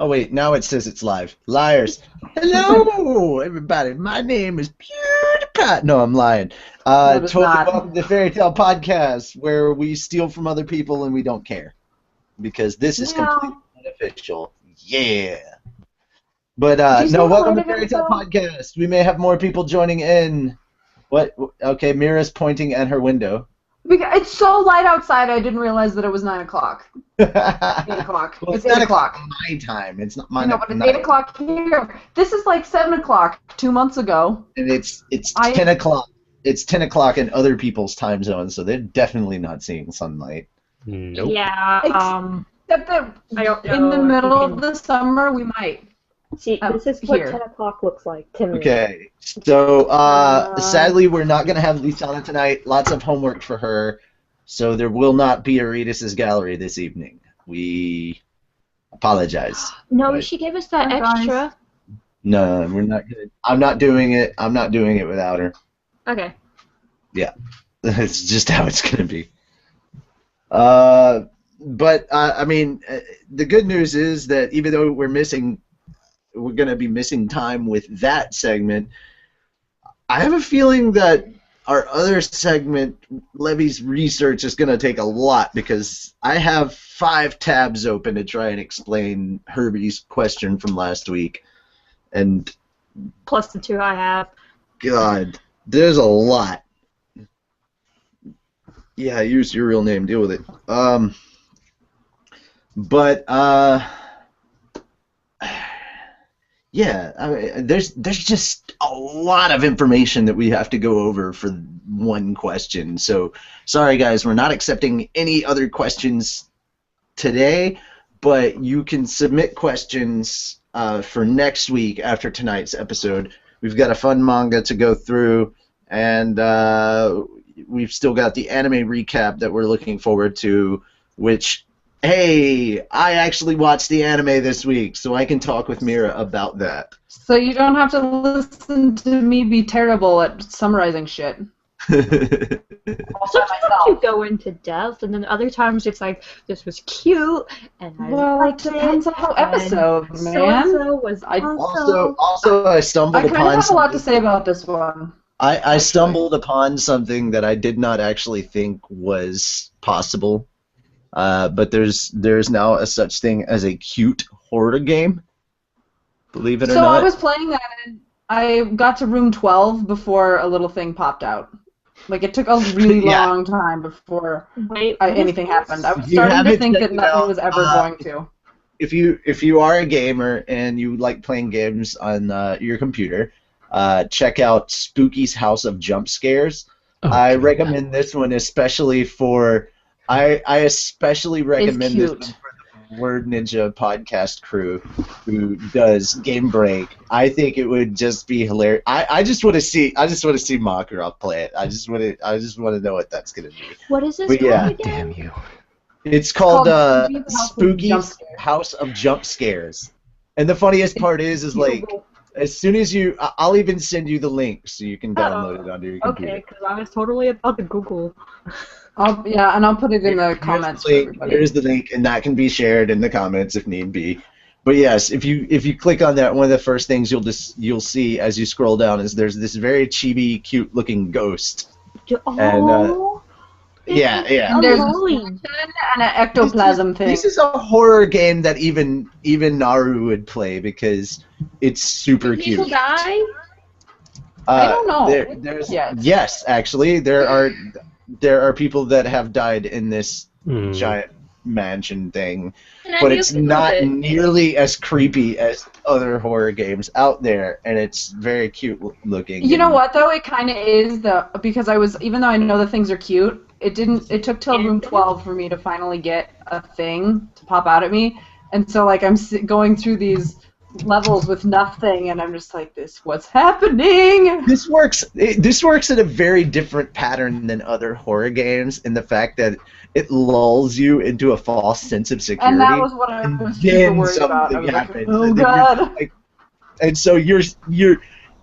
Oh wait, now it says it's live. Liars. Hello, everybody. My name is PewDiePie. No, I'm lying. Totally welcome to Fairy Tale Podcast, where we steal from other people and we don't care, because this is completely unofficial. Yeah. But no, welcome to Fairy Tale Podcast. We may have more people joining in. What? Okay, Mira's pointing at her window. It's so light outside, I didn't realize that it was 9 o'clock. 8 o'clock. Well, it's 8 o'clock. My time. It's not my. No, but it's 8 o'clock here. This is like 7 o'clock 2 months ago. And it's 10 o'clock. It's 10 o'clock in other people's time zones, so they're definitely not seeing sunlight. Nope. Yeah. Except that in the middle of the summer, we might. See, this is what 10 o'clock looks like to me. Okay, so sadly we're not going to have Lisana tonight. Lots of homework for her, so there will not be a Reedus Gallery this evening. We apologize. No, she gave us that extra. No, we're not gonna. I'm not doing it. I'm not doing it without her. Okay. Yeah, that's just how it's going to be. But I mean, the good news is that even though we're going to be missing time with that segment, I have a feeling that our other segment, Levy's research, is going to take a lot, because I have 5 tabs open to try and explain Herbie's question from last week. And plus the 2 I have. God, there's a lot. Yeah, use your real name, deal with it. Yeah, I mean, there's just a lot of information that we have to go over for one question. So, sorry guys, we're not accepting any other questions today, but you can submit questions for next week after tonight's episode. We've got a fun manga to go through, and we've still got the anime recap that we're looking forward to, which... Hey, I actually watched the anime this week, so I can talk with Mira about that. So you don't have to listen to me be terrible at summarizing shit. Sometimes you go into depth, and then other times it's like, this was cute, and I liked it. Well, it depends on the episode, man. So-and-so was Also, I stumbled upon I kind of have a lot to say about this one. I stumbled upon something that I did not actually think was possible. But there's now a such thing as a cute horror game. Believe it or not. So I was playing that, and I got to room 12 before a little thing popped out. Like, it took a really long time before anything happened. I was starting to think that nothing was ever going to. If you are a gamer and you like playing games on your computer, check out Spooky's House of Jump Scares. I recommend this one especially for... I especially recommend this one for the Word Ninja podcast crew who does Game Break. I think it would just be hilarious. I just want to see Makarov play it. I just want to know what that's gonna be. What is this called again? Damn you. It's called Spooky's House of Jump Scares. And the funniest part is like, as soon as I'll even send you the link so you can download it onto your computer. Okay, because I was totally about to Google. And I'll put it in the comments for everybody. Here's the link, and that can be shared in the comments if need be. But yes, if you click on that, one of the first things you'll see as you scroll down is there's this very chibi, cute-looking ghost. Oh. Yeah. And there's an ectoplasm thing. This is a horror game that even Naru would play because it's super cute. People die? I don't know. Yes, actually, there are people that have died in this giant mansion thing, but it's not nearly as creepy as other horror games out there, and it's very cute looking. You know what though? It kind of is because even though I know the things are cute, it took till room 12 for me to finally get a thing to pop out at me, and so like I'm going through these levels with nothing, and I'm just like, what's happening? This works in a very different pattern than other horror games in the fact that it lulls you into a false sense of security. And that was what I was super worried about. I was happens, like, oh god. And so you're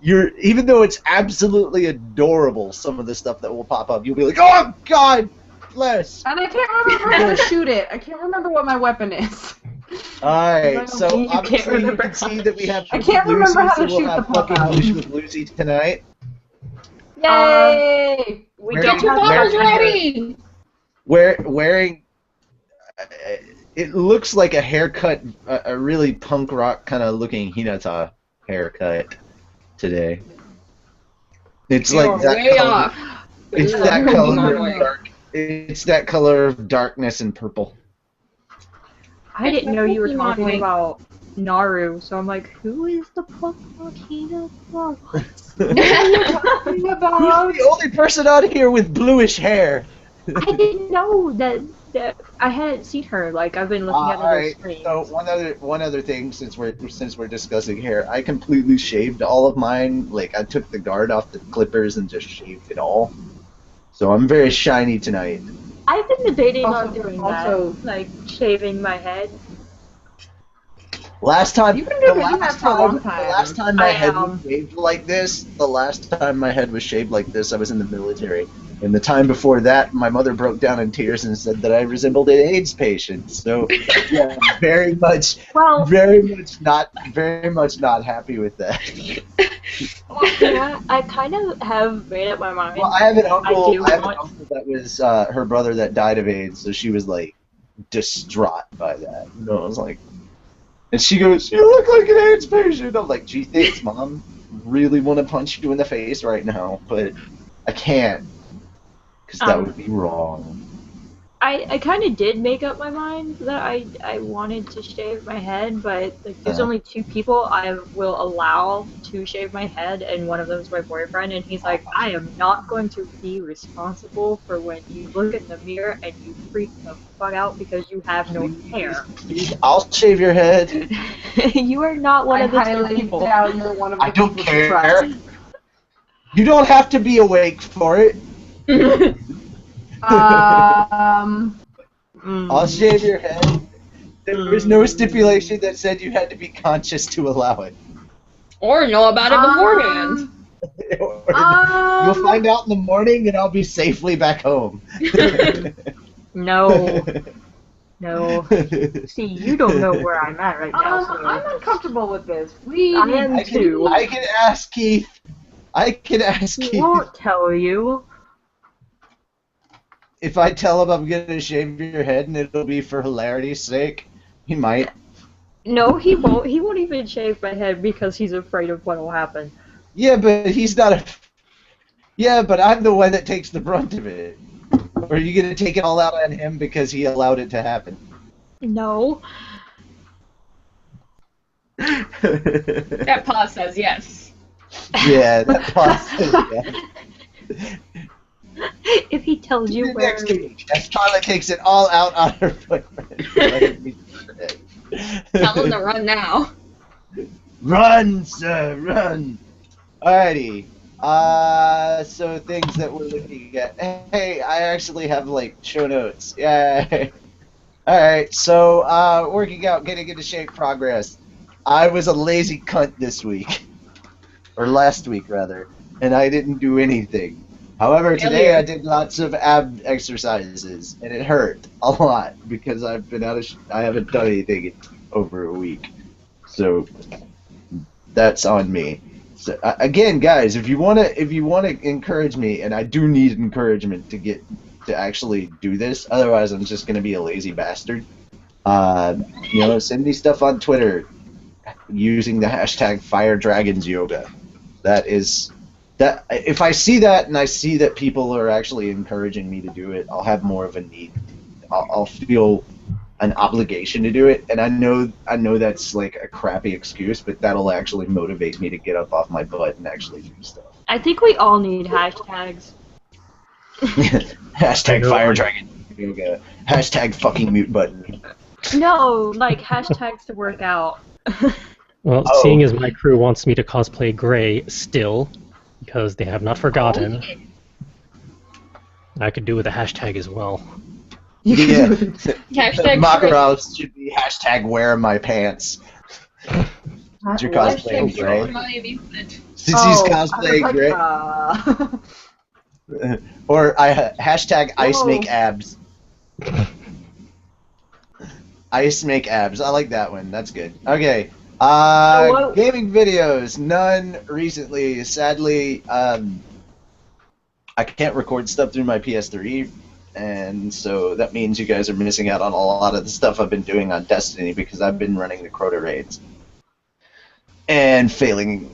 even though it's absolutely adorable, some of the stuff that will pop up, you'll be like, oh god, bless. And I can't remember how to shoot it. I can't remember what my weapon is. Alright, so You can't obviously you remember can see that we have I can't remember how to Lucy, so shoot we'll the have pop fucking out. Lucy with Lucy tonight. Yay! We Where- don't Get your have bottles to ready! Wearing it looks like a haircut, a really punk rock kind of looking Hinata haircut today. It's You're like that way color. off. It's Ooh, that color Pokemon of dark. It's that color of darkness and purple. I didn't know you were Pokemon talking wing. about Naru, so I'm like, who is the Pokemon? What are you talking Who's about? the only person on here with bluish hair? I didn't know that I hadn't seen her. Like I've been looking at other Alright, screens. so one other thing since we're discussing hair, I completely shaved all of mine. Like I took the guard off the clippers and just shaved it all. So I'm very shiny tonight. I've been debating on Also- doing also- that, like shaving my head. Llast time, You've been doing that for a long the time. last time my I head am. was shaved like this, the last time my head was shaved like this, I was in the military. And the time before that, my mother broke down in tears and said that I resembled an AIDS patient. So, yeah, very much Well, not happy with that. yeah, I kind of have made up my mind. Well, I have an uncle. do I have an want- uncle that was her brother that died of AIDS, so she was like distraught by that. You know, I was like, and she goes, "You look like an AIDS patient." I'm like, "Gee, thanks, Mom. Really want to punch you in the face right now, but I can't, because that would be wrong." I kind of did make up my mind that I wanted to shave my head, but like, there's only 2 people I will allow to shave my head, and one of them is my boyfriend, and he's like, I am not going to be responsible for when you look in the mirror and you freak the fuck out because you have no hair. Please, I'll shave your head. You are not one I of the 2 highly people. doubt you're one of the I don't people who tries. care. You don't have to be awake for it. I'll shave your head. There was no stipulation that said you had to be conscious to allow it. Or know about it beforehand. You'll find out in the morning, and I'll be safely back home. No. No. See, you don't know where I'm at right now. So. I'm uncomfortable with this. We I am too. I can ask Keith. He won't tell you. If I tell him I'm gonna shave your head and it'll be for hilarity's sake, he might. No, he won't. He won't even shave my head because he's afraid of what will happen. Yeah, but he's not a. Yeah, but I'm the one that takes the brunt of it. Or are you gonna take it all out on him because he allowed it to happen? No. That pause says yes. Yeah, that process. Yeah. If he tells you where. Next week, as Carla takes it all out on her boyfriend. Tell him to run now. Run, sir, run. Alrighty. So things that we're looking at. Hey, I actually have like show notes. Yay. Alright, so working out, getting into shape progress. I was a lazy cunt this week. Or last week rather. And I didn't do anything. However, today I did lots of ab exercises, and it hurt a lot because I've been I haven't done anything in over a week. So that's on me. So again, guys, if you wanna encourage me, and I do need encouragement to actually do this, otherwise I'm just gonna be a lazy bastard. You know, send me stuff on Twitter using the hashtag FireDragonsYoga. That if I see that and I see that people are actually encouraging me to do it, I'll have more of a need. I'll feel an obligation to do it, and I know that's like a crappy excuse, but that'll actually motivate me to get up off my butt and actually do stuff. I think we all need hashtags. Hashtag FireDragonYoga. Hashtag fucking mute button. No, like hashtags to work out. Well, seeing as my crew wants me to cosplay Gray still, because they have not forgotten, I could do with a hashtag as well. Yeah. Hashtag Makarov should be hashtag wear my pants. Your cosplay Hashtag Gray. my amusement. Since he's cosplaying Gray. Or hashtag ice Whoa. make abs. Ice make abs. I like that one. That's good. Okay. what- Gaming videos. None recently. Sadly, I can't record stuff through my PS3, and so that means you guys are missing out on a lot of the stuff I've been doing on Destiny because I've been running the Crota raids and failing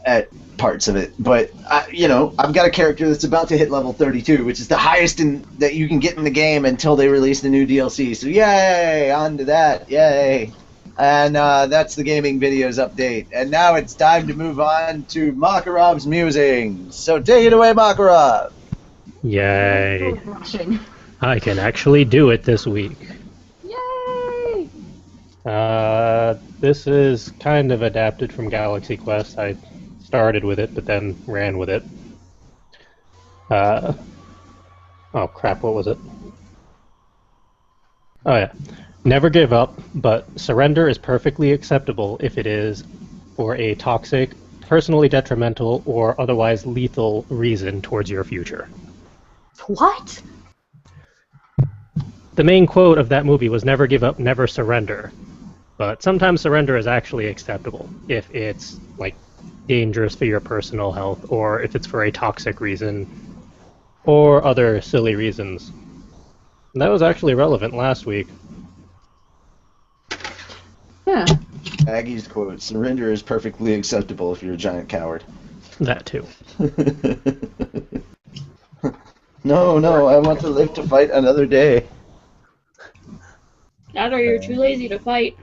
at parts of it. But I've got a character that's about to hit level 32, which is the highest that you can get in the game until they release the new DLC. So yay, on to that, yay. And that's the gaming videos update. And now it's time to move on to Makarov's musings. So take it away, Makarov. Yay. Rushing. I can actually do it this week. Yay! This is kind of adapted from Galaxy Quest. I started with it, but then ran with it. Oh crap, what was it? Oh yeah. Never give up, but surrender is perfectly acceptable if it is for a toxic, personally detrimental, or otherwise lethal reason towards your future. What? The main quote of that movie was never give up, never surrender. But sometimes surrender is actually acceptable if it's, like, dangerous for your personal health, or if it's for a toxic reason, or other silly reasons. And that was actually relevant last week. Yeah. Aggie's quote, surrender is perfectly acceptable if you're a giant coward. That too. No, I want to live to fight another day. That or you're too lazy to fight.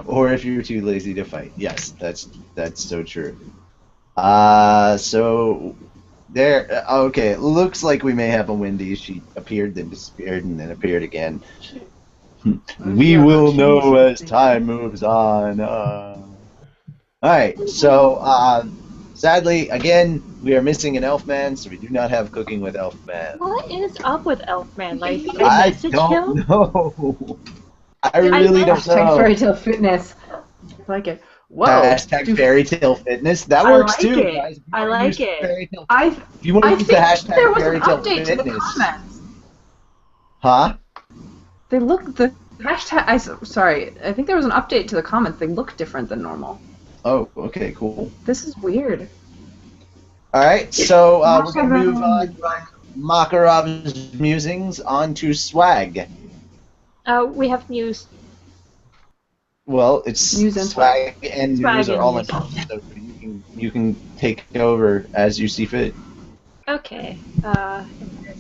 Or if you're too lazy to fight. Yes, that's so true. So there. Okay, it looks like we may have a Wendy. She appeared, then disappeared, and then appeared again. We will know as time moves on. Alright, so sadly, again, we are missing an Elfman, so we do not have Cooking with Elfman. What is up with Elfman? Like, did I I message don't him? know. I really don't Hashtag know. fairy tale fitness. I like it. Whoa. Hashtag fairy tale fitness. That I works like too, it. guys. If you I wanna like use it. fairy tale- I If you want to use the think hashtag there was fairy an tale update to the fitness. comments. Huh? They look the hashtag. Sorry, I think there was an update to the comments. They look different than normal. Oh, okay, cool. This is weird. Alright, so we're going to move on from Makarov's musings on to swag. We have news. Well, it's News and swag and Swag news are and all news. involved, so you can take over as you see fit. Okay.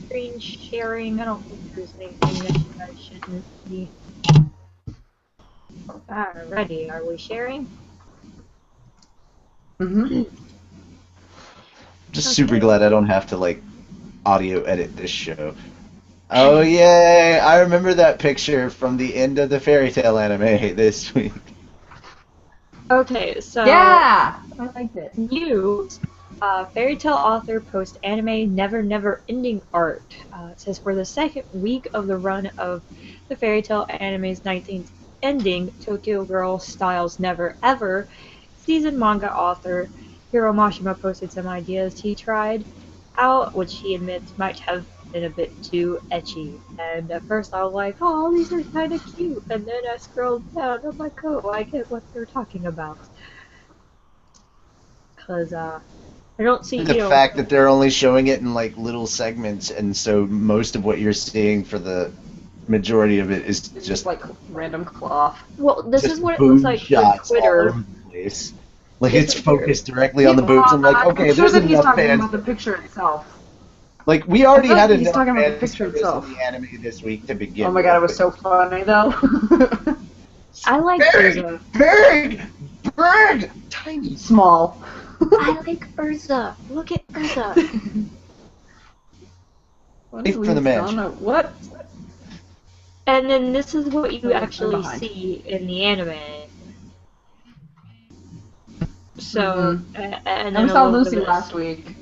Screen sharing. I don't think there's anything that I shouldn't be. Alrighty, are we sharing? Mm-hmm. Just super glad I don't have to, like, audio edit this show. Oh, yay! I remember that picture from the end of the fairy tale anime this week. Okay, so Yeah, I liked it. news. Fairy tale author post anime never ending art. It says for the second week of the run of the fairy tale anime's 19th ending, Tokyo Girl Styles Never Ever, seasoned manga author Hiro Mashima posted some ideas he tried out, which he admits might have been a bit too ecchi. And at first I was like, oh, these are kind of cute. And then I scrolled down, I'm like, oh, I get what they're talking about. Because, I don't see, The fact that they're only showing it in, like, little segments, and so most of what you're seeing for the majority of it is It's just like random cloth. well, this just is what it boob looks like shots for Twitter. all over the place. Like, It's it's weird. focused directly on the boobs. I'm like, okay, I'm sure there's that he's enough talking fans. about the picture itself. Like, we already I feel had like he's enough talking about the fan picture service itself. in the anime this week to begin Oh my god, it was with. so funny though. I like Urza. Big, tiny. Small. I like Urza. Look at Urza. What Wait is for the Lee's match. on? What? And then this is what you I'm actually behind. see in the anime. So, and I then saw a little Lucy bit of last this. week.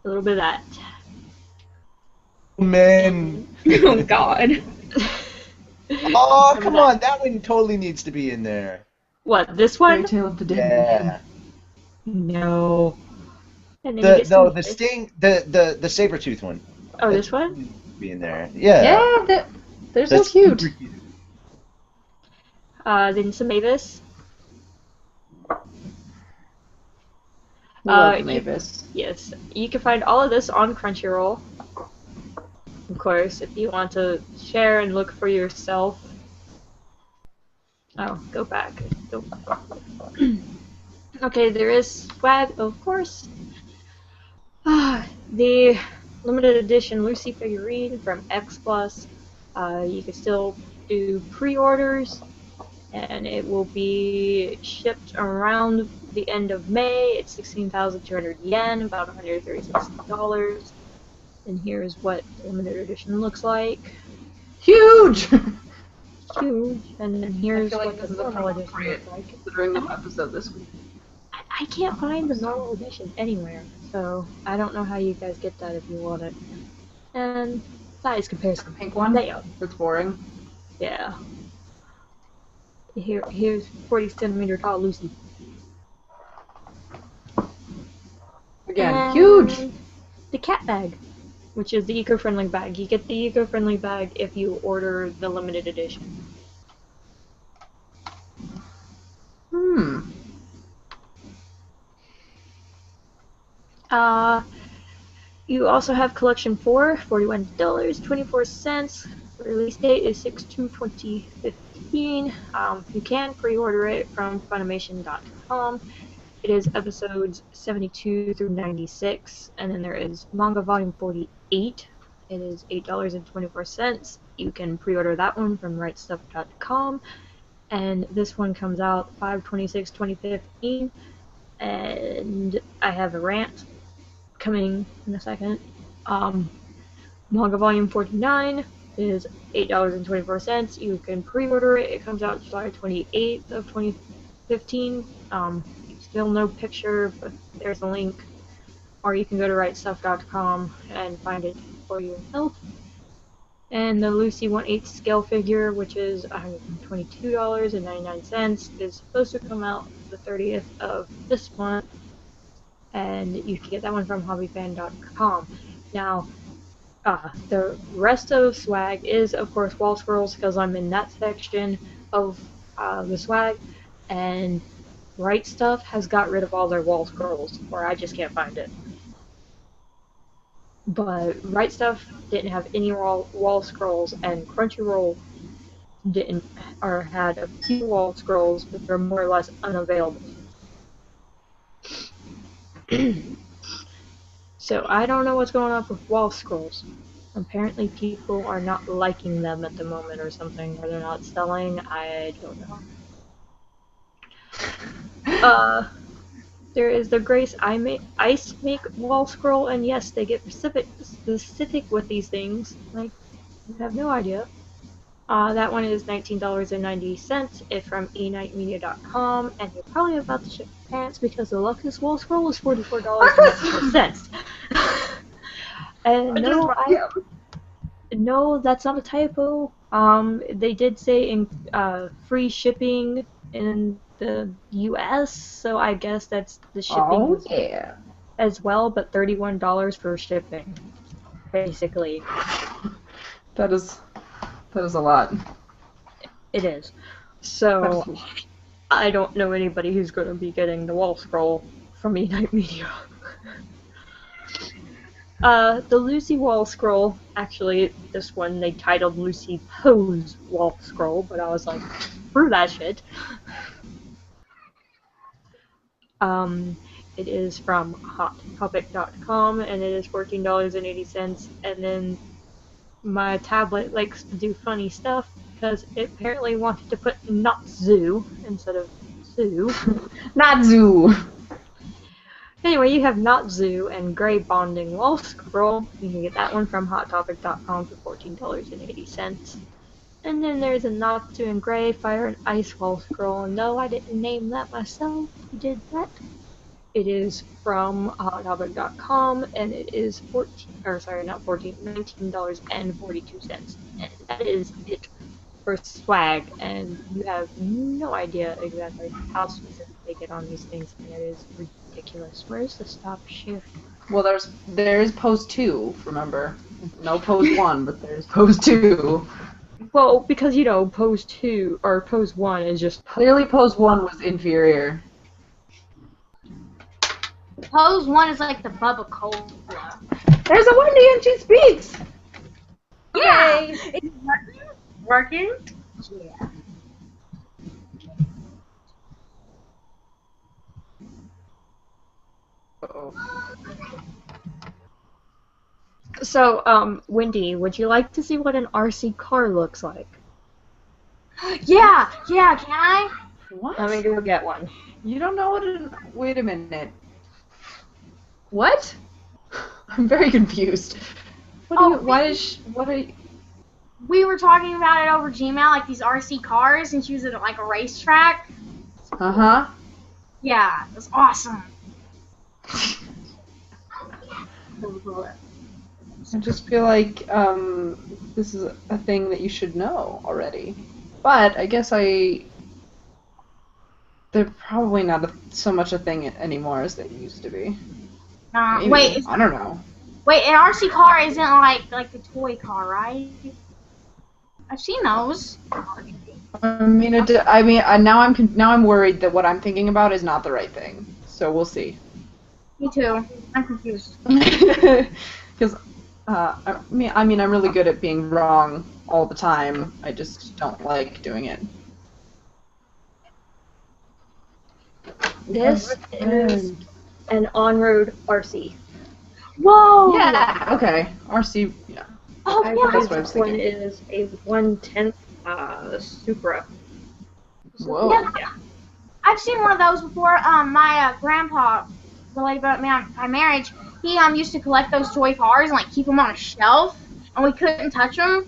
A little bit of that. Men. Oh god. Oh, come on. That one totally needs to be in there. What, this Fairy one? Tale of the Dead Yeah. Man. No. And then you get No, some the fish. sting, the saber-tooth one. Oh, this one? Be in there. Yeah. Yeah, they're so That's cute. super cute. Then some Mavis. Love Mavis. Yes, you can find all of this on Crunchyroll. Of course, if you want to share and look for yourself. Oh, go back. Go. Okay, there is swag, of course. The limited edition Lucy figurine from X Plus. You can still do pre-orders, and it will be shipped around the end of May. It's 16,200 yen, about $136. And here's what limited edition looks like. Huge! Huge. And then here's I feel like what this the is a normal edition appropriate looks like. considering the episode this week. I can't find the normal edition anywhere, so I don't know how you guys get that if you want it. And size comparison. Pink one? There. That's boring. Yeah. Here's 40 centimeter tall Lucy. Again, And huge! the cat bag, which is the eco-friendly bag. You get the eco-friendly bag if you order the limited edition. You also have Collection 4, $41.24. Release date is 6/2/2015. You can pre-order it from Funimation.com. It is episodes 72 through 96, and then there is Manga Volume 48. It is $8.24. You can pre-order that one from RightStuff.com. And this one comes out 5/26/2015. And I have a rant coming in a second. Manga Volume 49 is $8.24. You can pre-order it. It comes out July 28th of 2015. Still no picture, but there's a link. Or you can go to rightstuff.com and find it for yourself. And the Lucy 1/8 scale figure, which is $122.99, is supposed to come out the 30th of this month. And you can get that one from hobbyfan.com. Now, the rest of swag is, of course, wall scrolls, because I'm in that section of the swag. And Right Stuff has got rid of all their wall scrolls, or I just can't find it. But Right Stuff didn't have any wall scrolls, and Crunchyroll didn't, or had a few wall scrolls, but they're more or less unavailable. So I don't know what's going on with wall scrolls. Apparently people are not liking them at the moment or something, or they're not selling. I don't know. There is the Grace Ice Make wall scroll, and yes, they get specific with these things. Like, you have no idea. That one is $19.90. It's from enightmedia.com, and you're probably about to shit your pants because the luckiest wall scroll is $44.94. And no, that's not a typo. They did say free shipping in the US, so I guess that's the shipping as well, but $31 for shipping, basically. That is a lot. It is. So, I don't know anybody who's going to be getting the wall scroll from Night Media. The Lucy wall scroll, actually, this one they titled Lucy Pose wall scroll, but I was like, screw that shit. It is from hottopic.com, and it is $14.80, and then my tablet likes to do funny stuff, because it apparently wanted to put not zoo instead of zoo. Not zoo! Anyway, you have Not Zoo and Gray Bonding Wall Scroll. You can get that one from hottopic.com for $14.80. And then there's a Not Zoo and Gray Fire and Ice Wall Scroll. And no, I didn't name that myself. Who did that? It is from hottopic.com, and it is $19.42. And that is it for swag. And you have no idea exactly how specific they get on these things, and it is ridiculous. Where's the stop share? Well, there's pose 2, remember? No pose 1, but there's pose 2. Well, because, you know, pose 2 or pose 1 is just... Clearly pose 1 was inferior. Pose 1 is like the Bubba Cola. There's a Wendy and she speaks! Yeah! It's working? Yeah. Uh-oh. So, Wendy, would you like to see what an RC car looks like? Yeah, can I? What? Let me go get one. You don't know what an... Wait a minute. What? I'm very confused. What do Oh, you... Why is she... What are you... We were talking about it over Gmail, like these RC cars, and she was at like a racetrack. Uh-huh. Yeah, it was awesome. I just feel like this is a thing that you should know already. But I guess they're probably not so much a thing anymore as they used to be. Maybe. Wait, I don't know. wait, an RC car isn't like the toy car, right? I've seen those. Now I'm worried that what I'm thinking about is not the right thing. So we'll see. Me too. I'm confused. Because I'm really good at being wrong all the time. I just don't like doing it. This is an on-road RC. Whoa! Yeah. Okay. RC. Yeah. Oh, I yeah. believe That's what I was this one thinking. is a 1/10 Supra. Whoa. Yeah. I've seen one of those before. My grandpa, related about me by marriage, he used to collect those toy cars and like keep them on a shelf, and we couldn't touch them.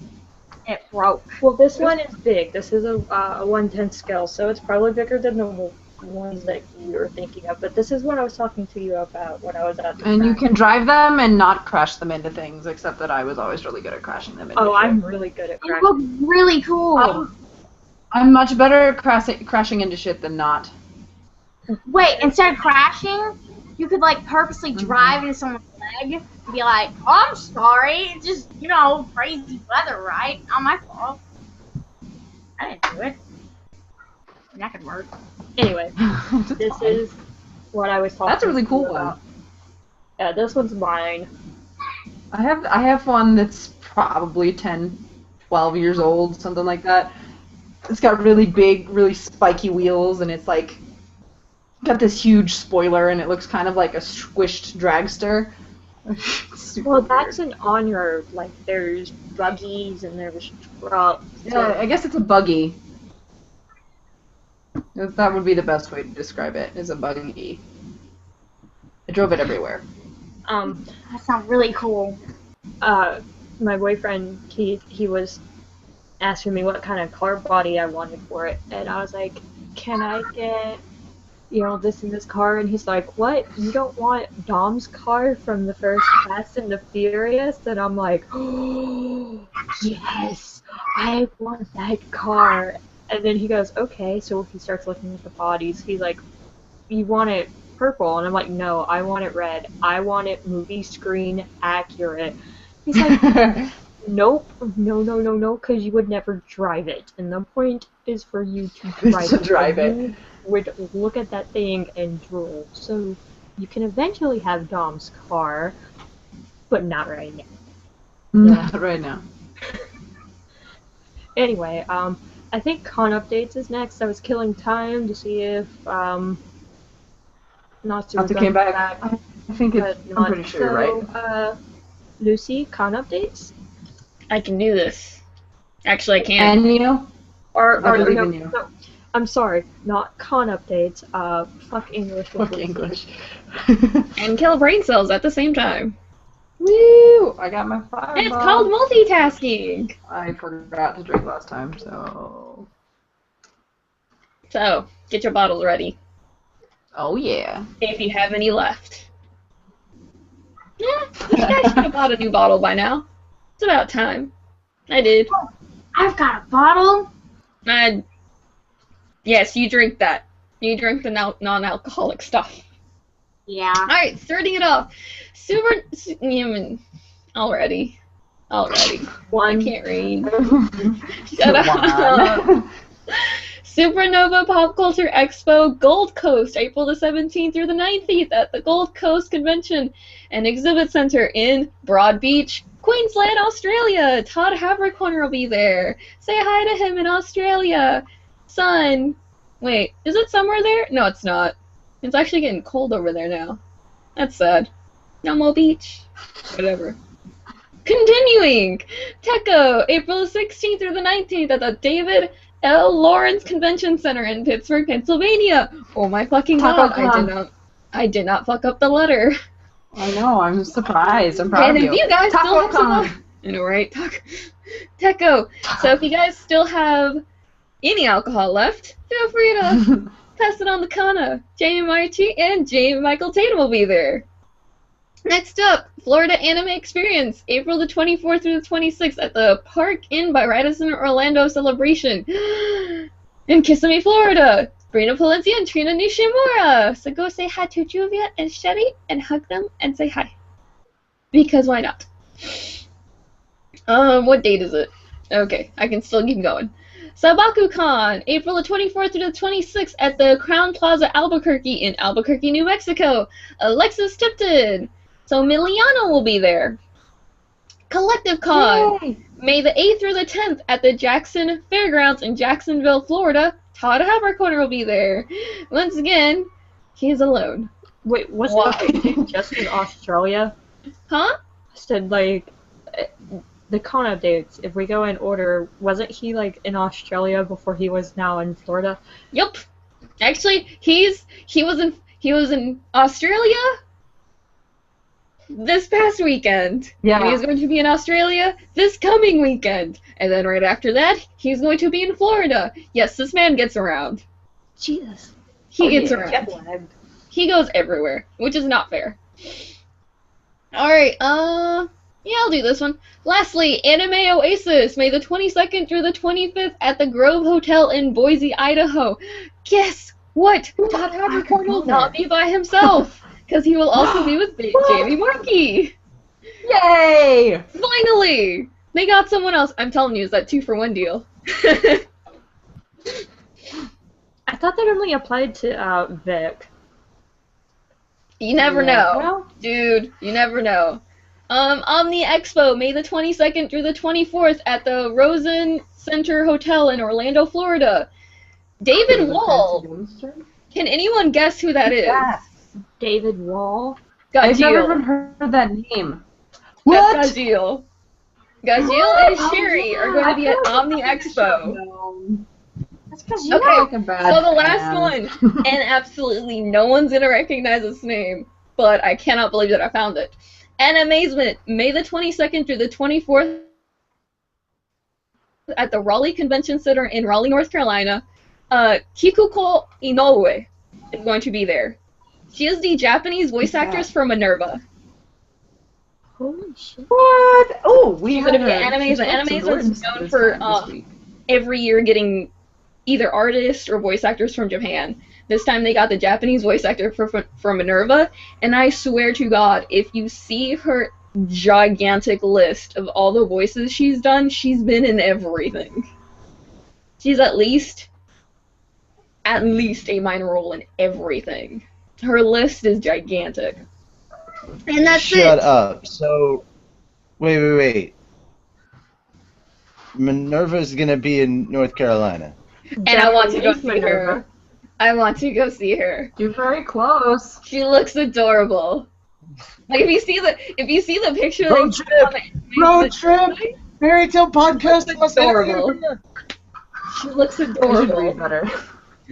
And it broke. Well, this one is big. This is a 1/10 scale, so it's probably bigger than the ones that you were thinking of. But this is what I was talking to you about when I was at the And you track. can drive them and not crash them into things, except that I was always really good at crashing them into Oh, shit. I'm really good at It crashing. looked really cool. I'm much better at crashing into shit than not. Wait, instead of crashing, you could like purposely drive into someone's leg and be like, "Oh, I'm sorry, it's just crazy weather, right? Not my fault. I didn't do it." And that could work. Anyway, this is what I was talking That's a really cool to you one. about. Yeah, this one's mine. I have one that's probably 10, 12 years old, something like that. It's got really big, really spiky wheels, and it's like got this huge spoiler, and it looks kind of like a squished dragster. Super Well, weird. that's an on-road. Like, there's buggies and there's trucks. Yeah, I guess it's a buggy. That would be the best way to describe it, is a buggy. I drove it everywhere. That sounds really cool. My boyfriend, he was asking me what kind of car body I wanted for it, and I was like, can I get, this in this car? And he's like, what? You don't want Dom's car from the first Fast and the Furious? And I'm like, oh, yes, I want that car. And then he goes, okay, so he starts looking at the bodies. He's like, you want it purple? And I'm like, no, I want it red. I want it movie screen accurate. He's like, nope, no, because you would never drive it. And the point is for you to drive To it. drive it. You would look at that thing and drool. So you can eventually have Dom's car, but not right now. Not right now. Anyway, I think con updates is next. I was killing time to see if Natsu Natsu came back. I think it's, but I'm pretty sure you're right. right. Lucy, con updates? I can do this. Actually, I can't. And you? Or I believe no, in you. no, I'm sorry, not con updates. Fuck English. with Fuck Lucy. English. And kill brain cells at the same time. Woo! I got my fireball. It's called multitasking. I forgot to drink last time, so... So, get your bottles ready. Oh yeah. If you have any left. Yeah, you guys should have bought a new bottle by now. It's about time. I did. I've got a bottle. Yes, you drink that. You drink the non-alcoholic stuff. Yeah. Alright, starting it off. Already. Alrighty. I One. can't read. Shut up. Supernova Pop Culture Expo, Gold Coast, April the 17th through the 19th at the Gold Coast Convention and Exhibit Center in Broad Beach, Queensland, Australia. Todd Havercorn will be there. Say hi to him in Australia. Sun. Wait, is it somewhere there? No, it's not. It's actually getting cold over there now. That's sad. No more beach. Whatever. Continuing! Techo, April 16th through the 19th at the David L. Lawrence Convention Center in Pittsburgh, Pennsylvania. Oh my fucking god, I did not fuck up the letter. I know, I'm surprised. I'm proud And of if you guys still have some... TacoCon. I know, right? Techo. So if you guys still have any alcohol left, feel free to pass it on the Kana. Jamie Marchi and Jamie Michael Tatum will be there. Next up, Florida Anime Experience, April the 24th through the 26th at the Park Inn by Radisson Orlando Celebration in Kissimmee, Florida. Brina Palencia and Trina Nishimura. So go say hi to Juvia and Shetty and hug them and say hi. Because why not? What date is it? Okay, I can still keep going. SabakuCon, April the 24th through the 26th at the Crown Plaza Albuquerque in Albuquerque, New Mexico. Alexis Tipton. So Miliano will be there. Collective Con, Yay. May the 8th through the 10th at the Jackson Fairgrounds in Jacksonville, Florida. Todd Havercorn will be there. Once again, he is alone. Wait, was Why? that just in Australia? Huh? I said, like, the con updates, if we go in order, wasn't he, like, in Australia before he was now in Florida? Yup. Actually, he was in Australia this past weekend. Yeah. And he's going to be in Australia this coming weekend. And then right after that, he's going to be in Florida. Yes, this man gets around. Jesus. He gets around. He goes everywhere, which is not fair. Alright, yeah, I'll do this one. Lastly, Anime Oasis, May the 22nd through the 25th at the Grove Hotel in Boise, Idaho. Guess what? Todd Havercorn will not be by himself, because he will also be with Jamie Markey. Yay! Finally! They got someone else. I'm telling you, it's that 2-for-1 deal. I thought that only applied to Vic. You never know. Dude, you never know. Omni Expo, May the 22nd through the 24th at the Rosen Center Hotel in Orlando, Florida. David Wall. Can anyone guess who that is? Yes. David Wall? I've never Gajil. even heard that name. That's Gajil. Gajil and Sherry are going to be at Omni Expo. That's because you're Okay, talking bad. so the last one, and absolutely no one's going to recognize this name, but I cannot believe that I found it. Animazement, May the 22nd through the 24th at the Raleigh Convention Center in Raleigh, North Carolina. Kikuko Inoue is going to be there. She is the Japanese voice actress for Minerva. Holy shit. What? Oh, we She's had going to be Animazement. Animazement is known for every year getting either artists or voice actors from Japan. This time they got the Japanese voice actor for Minerva, and I swear to God, if you see her gigantic list of all the voices she's done, she's been in everything. She's at least a minor role in everything. Her list is gigantic. And that's it. Shut up. So, wait. Minerva's gonna be in North Carolina. And I want to go see her. I want to go see her. You're very close. She looks adorable. Like if you see the picture, Road trip. Fairy Tale podcast. Looks adorable. She looks I should adorable. read better.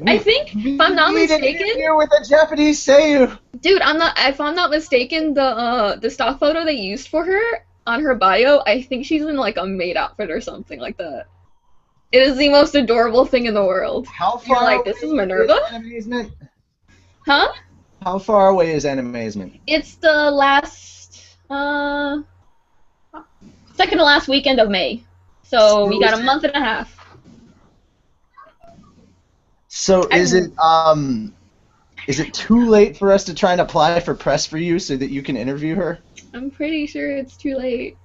I think, if I'm not mistaken, Here with a Japanese Seiyu. dude, if I'm not mistaken, the stock photo they used for her on her bio, I think she's in like a maid outfit or something like that. It is the most adorable thing in the world. How You're far? like, this is Minerva? Animazement? Huh? How far away is Animazement? It's the last, second to last weekend of May. So we got a month and a half. So is it too late for us to try and apply for press for you so that you can interview her? I'm pretty sure it's too late.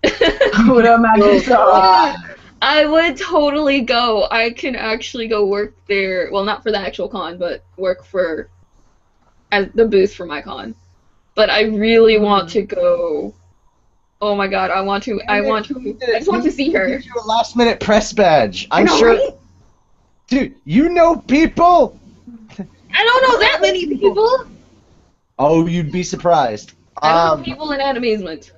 I would imagine so. I would totally go. I can actually go work there. Well, not for the actual con, but work for as the booth for my con. But I really want to go. Oh my god, I want to. I just want to see her. Give you a last-minute press badge. I I'm know, sure. right? Dude, you know people. I don't know that many people. Oh, you'd be surprised. I don't know people in Animazement.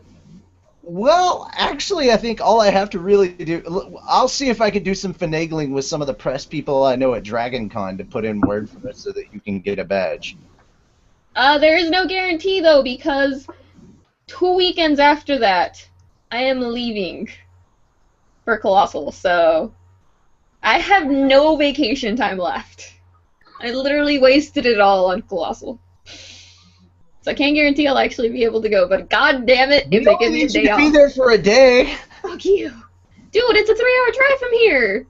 Well, actually, I think all I have to really do... I'll see if I can do some finagling with some of the press people I know at DragonCon to put in word for it so that you can get a badge. There is no guarantee, though, because 2 weekends after that, I am leaving for Colossal, so I have no vacation time left. I literally wasted it all on Colossal. So I can't guarantee I'll actually be able to go, but god damn it, if they give me a day off. Be there for a day. Fuck you. Dude, it's a 3-hour drive from here.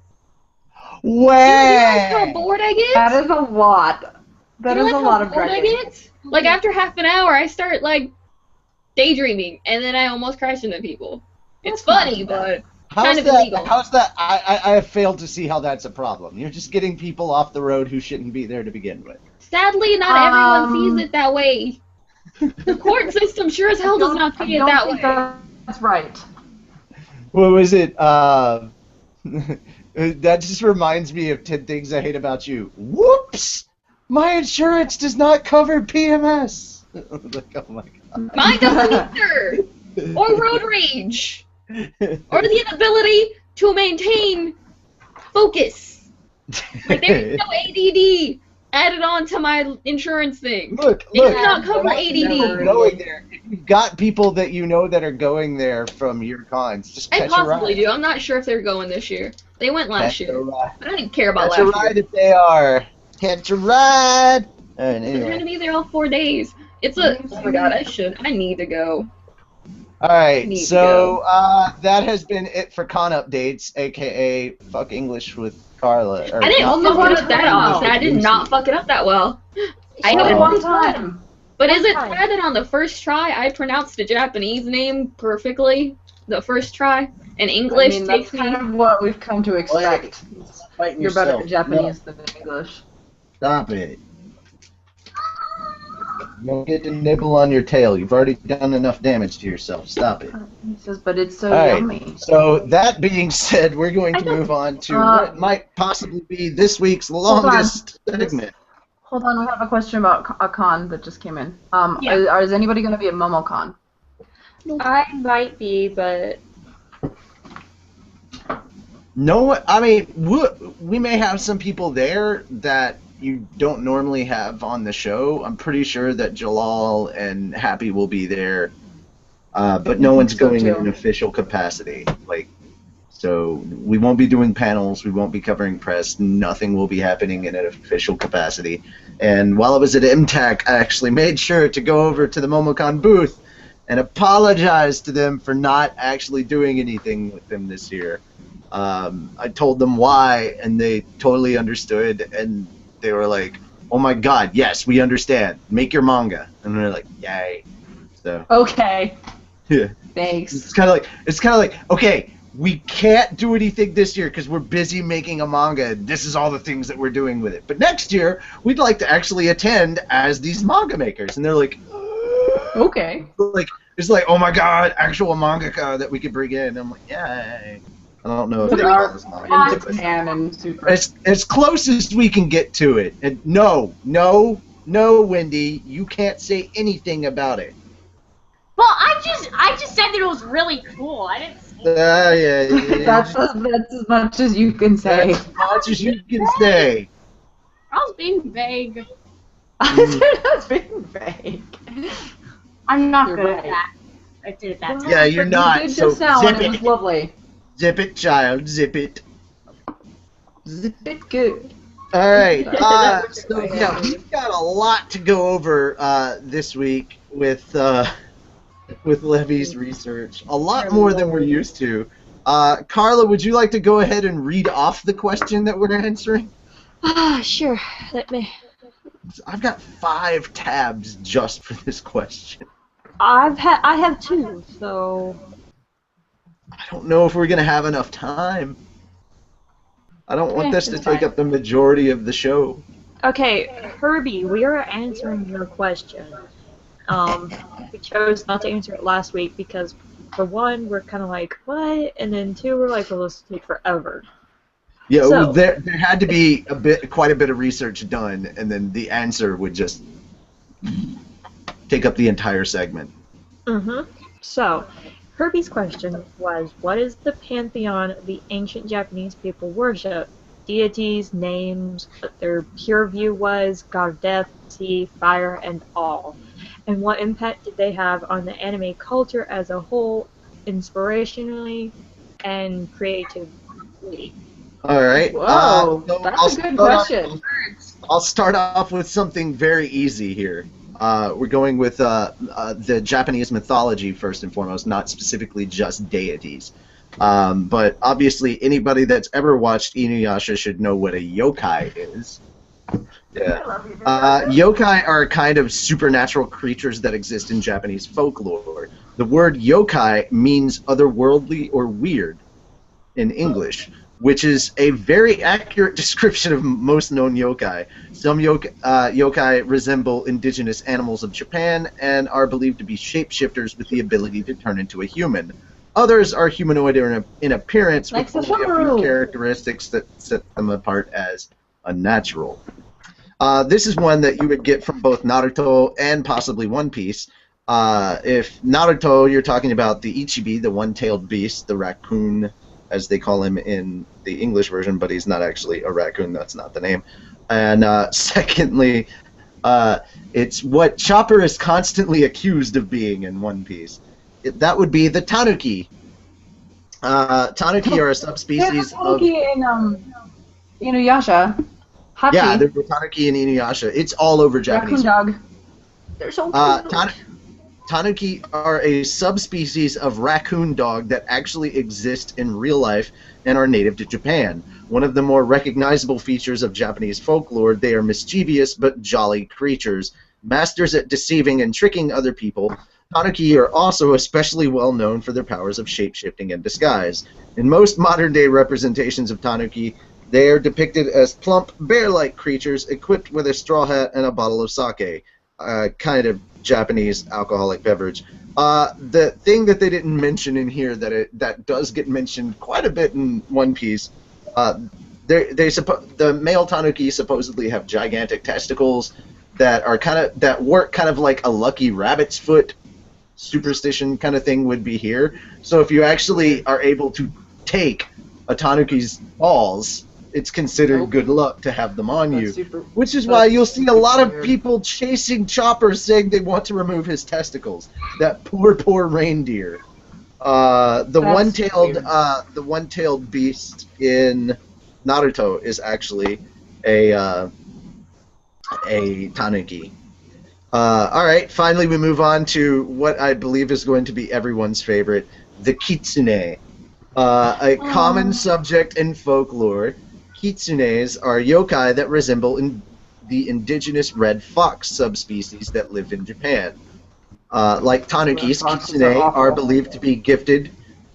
Way. Do you realize how bored I get? That is a lot. That is a lot of driving. Like, after half an hour, I start, like, daydreaming, and then I almost crash into people. It's funny, but kind of illegal. How's that? I have failed to see how that's a problem. You're just getting people off the road who shouldn't be there to begin with. Sadly, not everyone sees it that way. The court system sure as hell does not see it that way. That's right. What was it? That just reminds me of 10 Things I Hate About You. Whoops! My insurance does not cover PMS. Like, oh my god. Mine doesn't either. Or road rage. Or the inability to maintain focus. Like, there's no ADD added on to my insurance thing. Look, it does not cover ADD. Going there. If you've got people that you know that are going there from your cons, just catch a ride. I possibly do. I'm not sure if they're going this year. They went last year. I don't even care about last year. Catch a ride if they are. Catch a ride. Anyway. I'm going to be there all 4 days. It's a... Oh my god, I need to go. Alright, so that has been it for con updates, aka Fuck English with Carla. I didn't fuck it up that often. I did not fuck it up that well. I had one time. But is it sad that on the first try I pronounced a Japanese name perfectly? The first try? And English that's kind of what we've come to expect. You're better at Japanese than English. Stop it. You don't get to nibble on your tail. You've already done enough damage to yourself. Stop it. He says, but it's so yummy. So that being said, we're going to move on to what might possibly be this week's longest segment. Hold on, we have a question about a con that just came in. Is anybody going to be at MomoCon? I might be, but... No, I mean, we may have some people there that you don't normally have on the show. I'm pretty sure that Jalal and Happy will be there, but no one's going in an official capacity. So we won't be doing panels, we won't be covering press, nothing will be happening in an official capacity. And while I was at MTAC, I actually made sure to go over to the MomoCon booth and apologize to them for not actually doing anything with them this year. I told them why, and they totally understood, and they were like, "Oh my god, yes, we understand. Make your manga." And they're like, "Yay!" So okay. Yeah. Thanks. It's kind of like, okay, we can't do anything this year because we're busy making a manga. This is all the things that we're doing with it. But next year, we'd like to actually attend as these manga makers. And they're like, okay. It's like, oh my god, actual mangaka that we could bring in. And I'm like, yay. I don't know if they call this manga. It's as close as we can get to it. And no, Wendy, you can't say anything about it. Well, I just said that it was really cool. I didn't say yeah. That's as much as you can say. That's as much as you can say. I was being vague. I was being vague. I'm not good at that. I did it that time. Yeah, you're not. You did So just now, zip and it was lovely. Zip it, child. Zip it. Zip it good. All right. So yeah, we've got a lot to go over this week with Levy's research. A lot more than we're used to. Carla, would you like to go ahead and read off the question that we're answering? Sure. Let me. I've got 5 tabs just for this question. I have 2, so. I don't know if we're going to have enough time. I don't want this to take up the majority of the show. Okay, Herbie, we are answering your question. We chose not to answer it last week because, for one, we're kind of like, what? And then two, we're like, well, this will take forever. Yeah, So, there had to be quite a bit of research done, and then the answer would just take up the entire segment. So, Herbie's question was, what is the pantheon the ancient Japanese people worship? Deities, names, what their pure view was, god of death, sea, fire, and all. And what impact did they have on the anime culture as a whole, inspirationally and creatively? All right. Whoa, So that's a good question. I'll start off with something very easy here. We're going with the Japanese mythology first and foremost, not specifically just deities. But obviously, anybody that's ever watched Inuyasha should know what a yokai is. Yeah. Yokai are kind of supernatural creatures that exist in Japanese folklore. The word yokai means otherworldly or weird in English, which is a very accurate description of most known yokai. Some yokai resemble indigenous animals of Japan and are believed to be shapeshifters with the ability to turn into a human. Others are humanoid in appearance with only a few characteristics that set them apart as unnatural. This is one that you would get from both Naruto and possibly One Piece. If Naruto, you're talking about the Ichibi, the one-tailed beast, the raccoon, as they call him in the English version, but he's not actually a raccoon, that's not the name. And secondly, it's what Chopper is constantly accused of being in One Piece. That would be the Tanuki. Tanuki are a subspecies of... Tanuki in Inuyasha. Hachi. Yeah, there's the Tanuki in Inuyasha. It's all over Japanese. Raccoon dog. They're so cute. Tanuki are a subspecies of raccoon dog that actually exist in real life and are native to Japan. One of the more recognizable features of Japanese folklore, they are mischievous but jolly creatures, masters at deceiving and tricking other people. Tanuki are also especially well known for their powers of shape-shifting and disguise. In most modern-day representations of Tanuki, they are depicted as plump, bear-like creatures equipped with a straw hat and a bottle of sake, kind of Japanese alcoholic beverage. The thing that they didn't mention in here that does get mentioned quite a bit in One Piece, the male Tanuki supposedly have gigantic testicles that work kind of like a lucky rabbit's foot superstition kind of thing would be here. So if you actually are able to take a Tanuki's balls, it's considered good luck to have them on you. Which is why you'll see a lot of people chasing Chopper saying they want to remove his testicles. That poor reindeer. The one-tailed beast in Naruto is actually a Tanuki. Alright, finally we move on to what I believe is going to be everyone's favorite, the Kitsune. A common subject in folklore. Kitsunes are yokai that resemble the indigenous red fox subspecies that live in Japan. Like Tanukis, Kitsune are believed to be gifted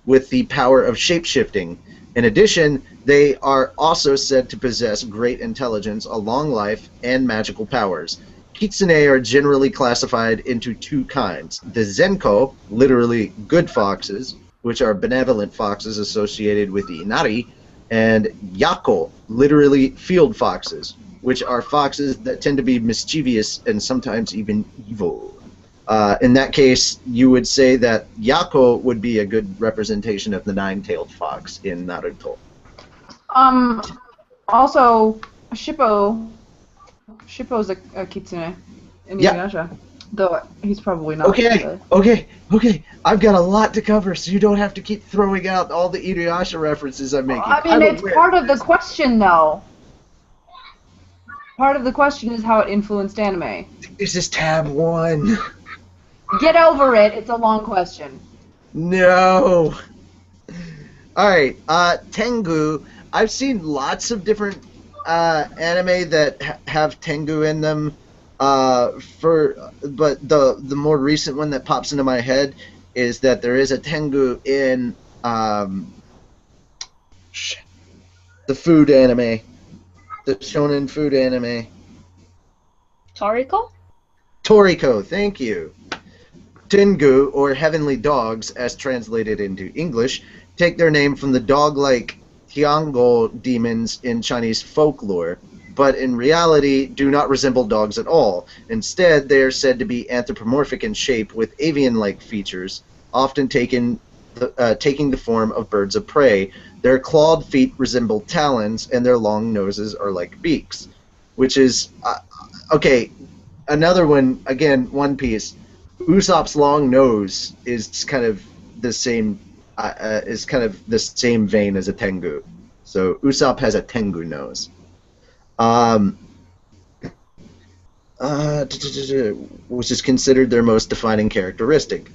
with the power of shape-shifting. In addition, they are also said to possess great intelligence, a long life, and magical powers. Kitsune are generally classified into two kinds. The Zenko, literally good foxes, which are benevolent foxes associated with the Inari, and Yako, literally field foxes, which are foxes that tend to be mischievous and sometimes even evil. In that case, you would say that Yako would be a good representation of the nine-tailed fox in Naruto. Also, Shippo's a kitsune in Inuyasha. Though he's probably not. Okay. I've got a lot to cover, so you don't have to keep throwing out all the Inuyasha references I'm making. I mean, it's part of the question, though. Part of the question is how it influenced anime. This is tab 1. Get over it. It's a long question. No. Alright, Tengu. I've seen lots of different anime that have Tengu in them. But the more recent one that pops into my head is that there is a Tengu in um, shit, the food anime, the shonen food anime. Toriko? Toriko, thank you. Tengu, or heavenly dogs, as translated into English, take their name from the dog-like Tiangol demons in Chinese folklore, but in reality do not resemble dogs at all. Instead, they are said to be anthropomorphic in shape with avian-like features, often taking the form of birds of prey. Their clawed feet resemble talons, and their long noses are like beaks. Which is... okay, another one, again, One Piece. Usopp's long nose is kind of the same vein as a Tengu. So Usopp has a Tengu nose. Which is considered their most defining characteristic.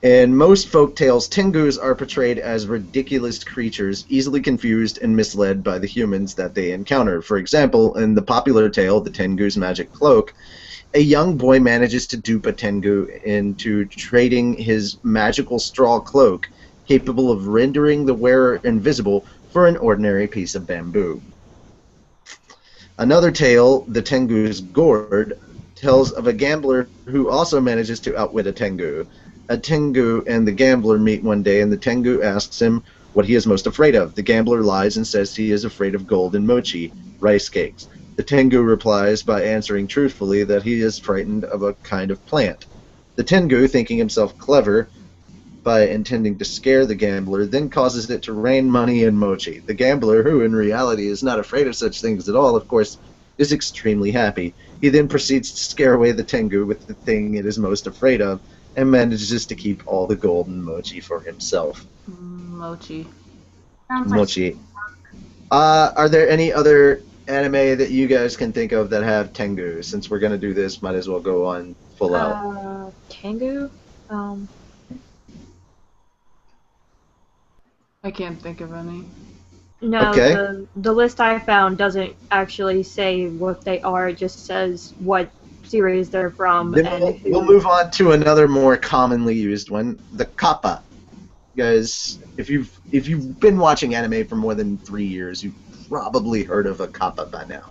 In most folk tales, Tengus are portrayed as ridiculous creatures, easily confused and misled by the humans that they encounter. For example, in the popular tale, The Tengu's Magic Cloak, a young boy manages to dupe a Tengu into trading his magical straw cloak, capable of rendering the wearer invisible, for an ordinary piece of bamboo. Another tale, The Tengu's Gourd, tells of a gambler who also manages to outwit a Tengu. A Tengu and the gambler meet one day, and the Tengu asks him what he is most afraid of. The gambler lies and says he is afraid of gold and mochi, rice cakes. The Tengu replies by answering truthfully that he is frightened of a kind of plant. The Tengu, thinking himself clever by intending to scare the gambler, then causes it to rain money and mochi. The gambler, who in reality is not afraid of such things at all, of course, is extremely happy. He then proceeds to scare away the Tengu with the thing it is most afraid of, and manages to keep all the gold and mochi for himself. Mochi. Sounds like Mochi. Are there any other anime that you guys can think of that have Tengu? Since we're going to do this, might as well go on full out. Tengu? I can't think of any. No, Okay. the list I found doesn't actually say what they are, it just says what series they're from. Then And we'll move on to another more commonly used one, the kappa. Guys, if you've been watching anime for more than 3 years, you've probably heard of a kappa by now.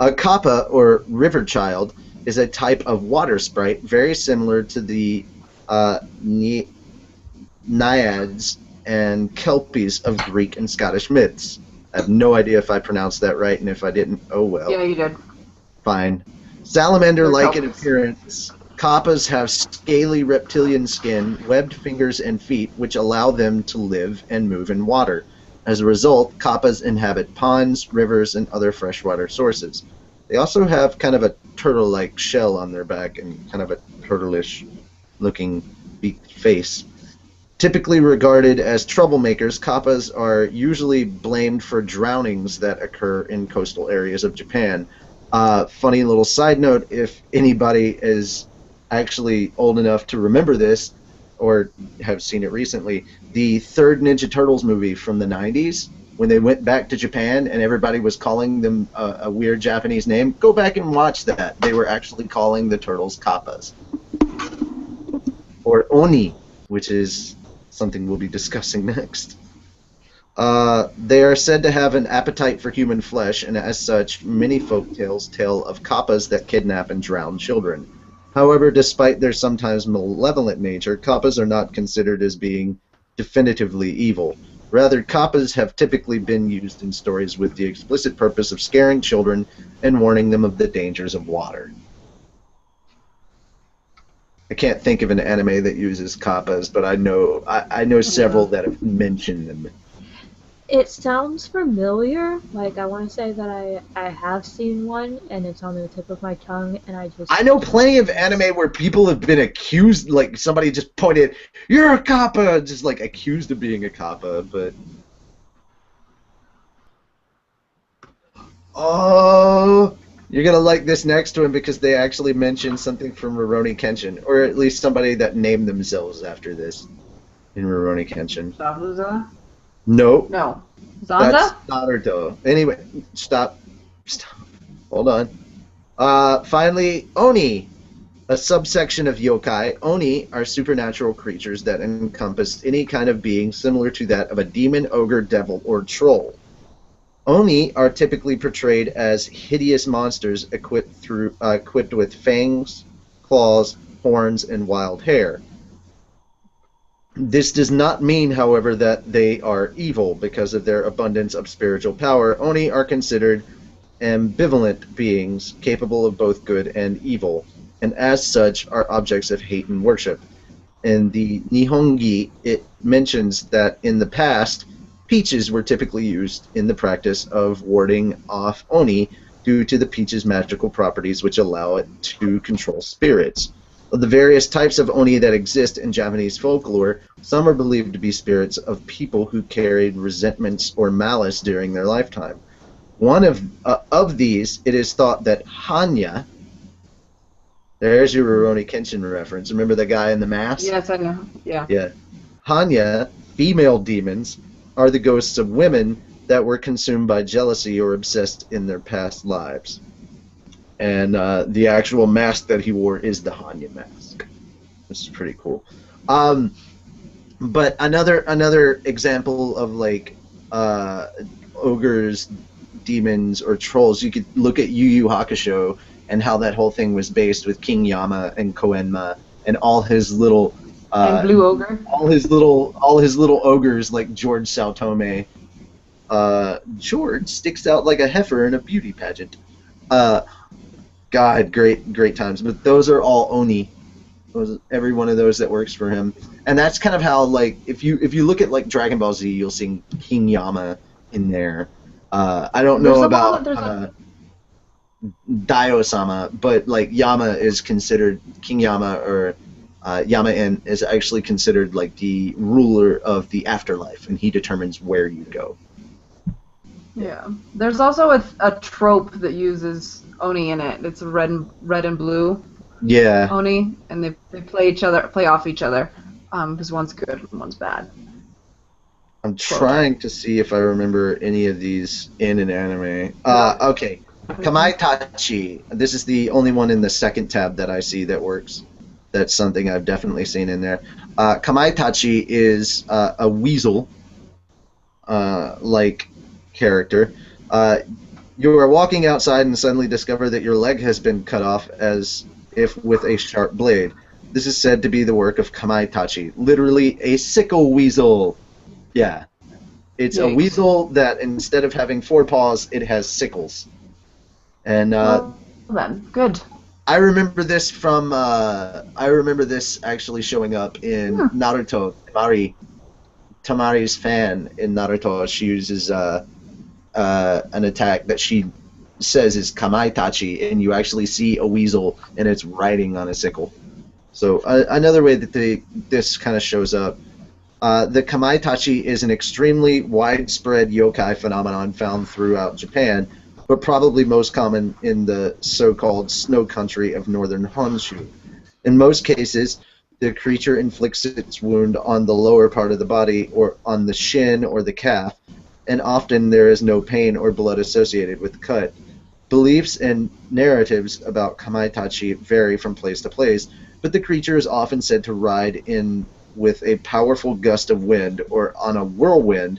A kappa, or river child, is a type of water sprite very similar to the naiads and kelpies of Greek and Scottish myths. I have no idea if I pronounced that right, and if I didn't, oh well. Yeah, you did. Fine. Salamander-like in They're appearance, kappas have scaly reptilian skin, webbed fingers and feet, which allow them to live and move in water. As a result, kappas inhabit ponds, rivers, and other freshwater sources. They also have kind of a turtle-like shell on their back and kind of a turtleish-looking beaked face. Typically regarded as troublemakers, kappas are usually blamed for drownings that occur in coastal areas of Japan. Funny little side note, if anybody is actually old enough to remember this, or have seen it recently, the third Ninja Turtles movie from the 90s, when they went back to Japan and everybody was calling them a weird Japanese name, go back and watch that. They were actually calling the turtles kappas. Or oni, which is something we'll be discussing next. They are said to have an appetite for human flesh, and as such, many folktales tell of kappas that kidnap and drown children. However, despite their sometimes malevolent nature, kappas are not considered as being definitively evil. Rather, kappas have typically been used in stories with the explicit purpose of scaring children and warning them of the dangers of water. I can't think of an anime that uses kappas, but I know several that have mentioned them. it sounds familiar. Like, I want to say that I have seen one, and it's on the tip of my tongue, and I know plenty of anime where people have been accused, like somebody just pointed, "You're a kappa," just like accused of being a kappa, but... Oh, you're gonna like this next one because they actually mentioned something from Rurouni Kenshin, or at least somebody that named themselves after this in Rurouni Kenshin. Zabuza? No, No. that's Zanza? Naruto. Anyway, stop. Hold on. Finally, Oni. A subsection of yokai, oni are supernatural creatures that encompass any kind of being similar to that of a demon, ogre, devil, or troll. Oni are typically portrayed as hideous monsters equipped with fangs, claws, horns, and wild hair. This does not mean, however, that they are evil. Because of their abundance of spiritual power, Oni are considered ambivalent beings capable of both good and evil, and as such are objects of hate and worship. In the Nihongi, it mentions that in the past, peaches were typically used in the practice of warding off Oni due to the peach's magical properties which allow it to control spirits. Of the various types of Oni that exist in Japanese folklore, some are believed to be spirits of people who carried resentments or malice during their lifetime. One of these, it is thought that Hanya, there's your Rurouni Kenshin reference. Remember the guy in the mask? Yes, I know. Yeah. Yeah. Hanya, female demons, are the ghosts of women that were consumed by jealousy or obsessed in their past lives. And the actual mask that he wore is the Hanya mask. This is pretty cool. But another example of like ogres, demons, or trolls, you could look at Yu Yu Hakusho and how that whole thing was based with King Yama and Koenma and all his little and Blue Ogre. all his little ogres like George Saotome. George sticks out like a heifer in a beauty pageant. God, great times. But those are all Oni. Every one of those that works for him, and that's kind of how, like, if you look at like Dragon Ball Z, you'll see King Yama in there. I don't know about Dio-sama, but like Yama is considered King Yama, or Yama-en is actually considered like the ruler of the afterlife, and he determines where you go. Yeah. There's also a trope that uses Oni in it. It's a red and blue Yeah. Oni, and they play off each other, because one's good and one's bad. I'm trying to see if I remember any of these in an anime. Okay. Kamaitachi. This is the only one in the second tab that I see that works. That's something I've definitely seen in there. Kamaitachi is a weasel like character. You are walking outside and suddenly discover that your leg has been cut off as if with a sharp blade. This is said to be the work of Kamaitachi, literally a sickle weasel. Yeah. It's a weasel that instead of having 4 paws, it has sickles. And then good. I remember this from actually showing up in Naruto. Tamari's fan in Naruto. She uses an attack that she says is Kamaitachi, and you actually see a weasel and it's riding on a sickle. So another way that this kind of shows up. The Kamaitachi is an extremely widespread yokai phenomenon found throughout Japan, but probably most common in the so-called snow country of northern Honshu. In most cases, the creature inflicts its wound on the lower part of the body, or on the shin or the calf, and often there is no pain or blood associated with the cut. Beliefs and narratives about Kamaitachi vary from place to place, but the creature is often said to ride in with a powerful gust of wind or on a whirlwind.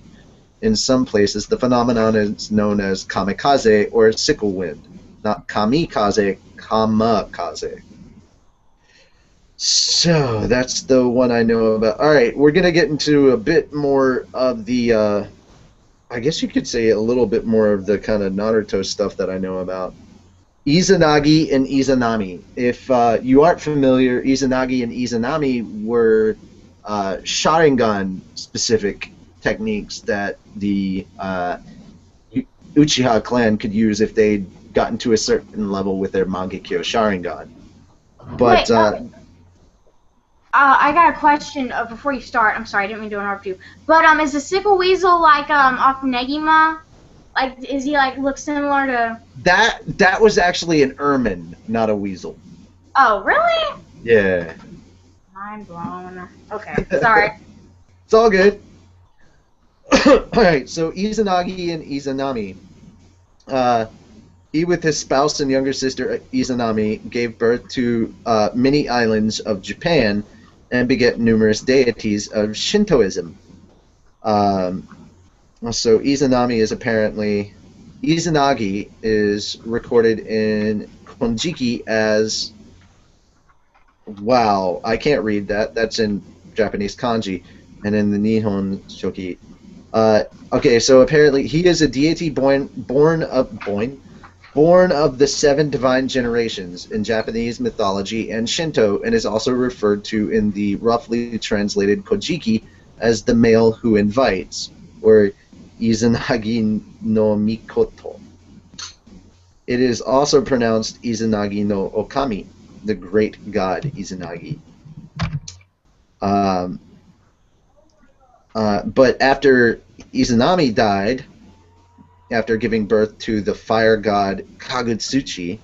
In some places, the phenomenon is known as kamikaze or sickle wind. Not kamikaze, kamikaze. So, that's the one I know about. Alright, we're going to get into a bit more of the, I guess you could say a little bit more of the kind of Naruto stuff that I know about. Izanagi and Izanami. If you aren't familiar, Izanagi and Izanami were Sharingan-specific techniques that the Uchiha clan could use if they'd gotten to a certain level with their Mangekyo Sharingan. But wait, I got a question before you start. I'm sorry, I didn't mean to interrupt you. But is the sickle weasel like off Negima? Like, is he like look similar to? That was actually an ermine, not a weasel. Oh, really? Yeah. Mind blown. Okay, sorry. It's all good. Alright, so Izanagi and Izanami. He, with his spouse and younger sister Izanami, gave birth to many islands of Japan and beget numerous deities of Shintoism. So Izanagi is recorded in Konjiki as, wow, I can't read that. That's in Japanese kanji, and in the Nihon Shoki. Okay, so apparently he is a deity born of the 7 divine generations in Japanese mythology and Shinto, and is also referred to in the roughly translated Kojiki as the male who invites, or Izanagi no Mikoto. It is also pronounced Izanagi no Okami, the great god Izanagi. But after Izanami died, after giving birth to the fire god Kagutsuchi.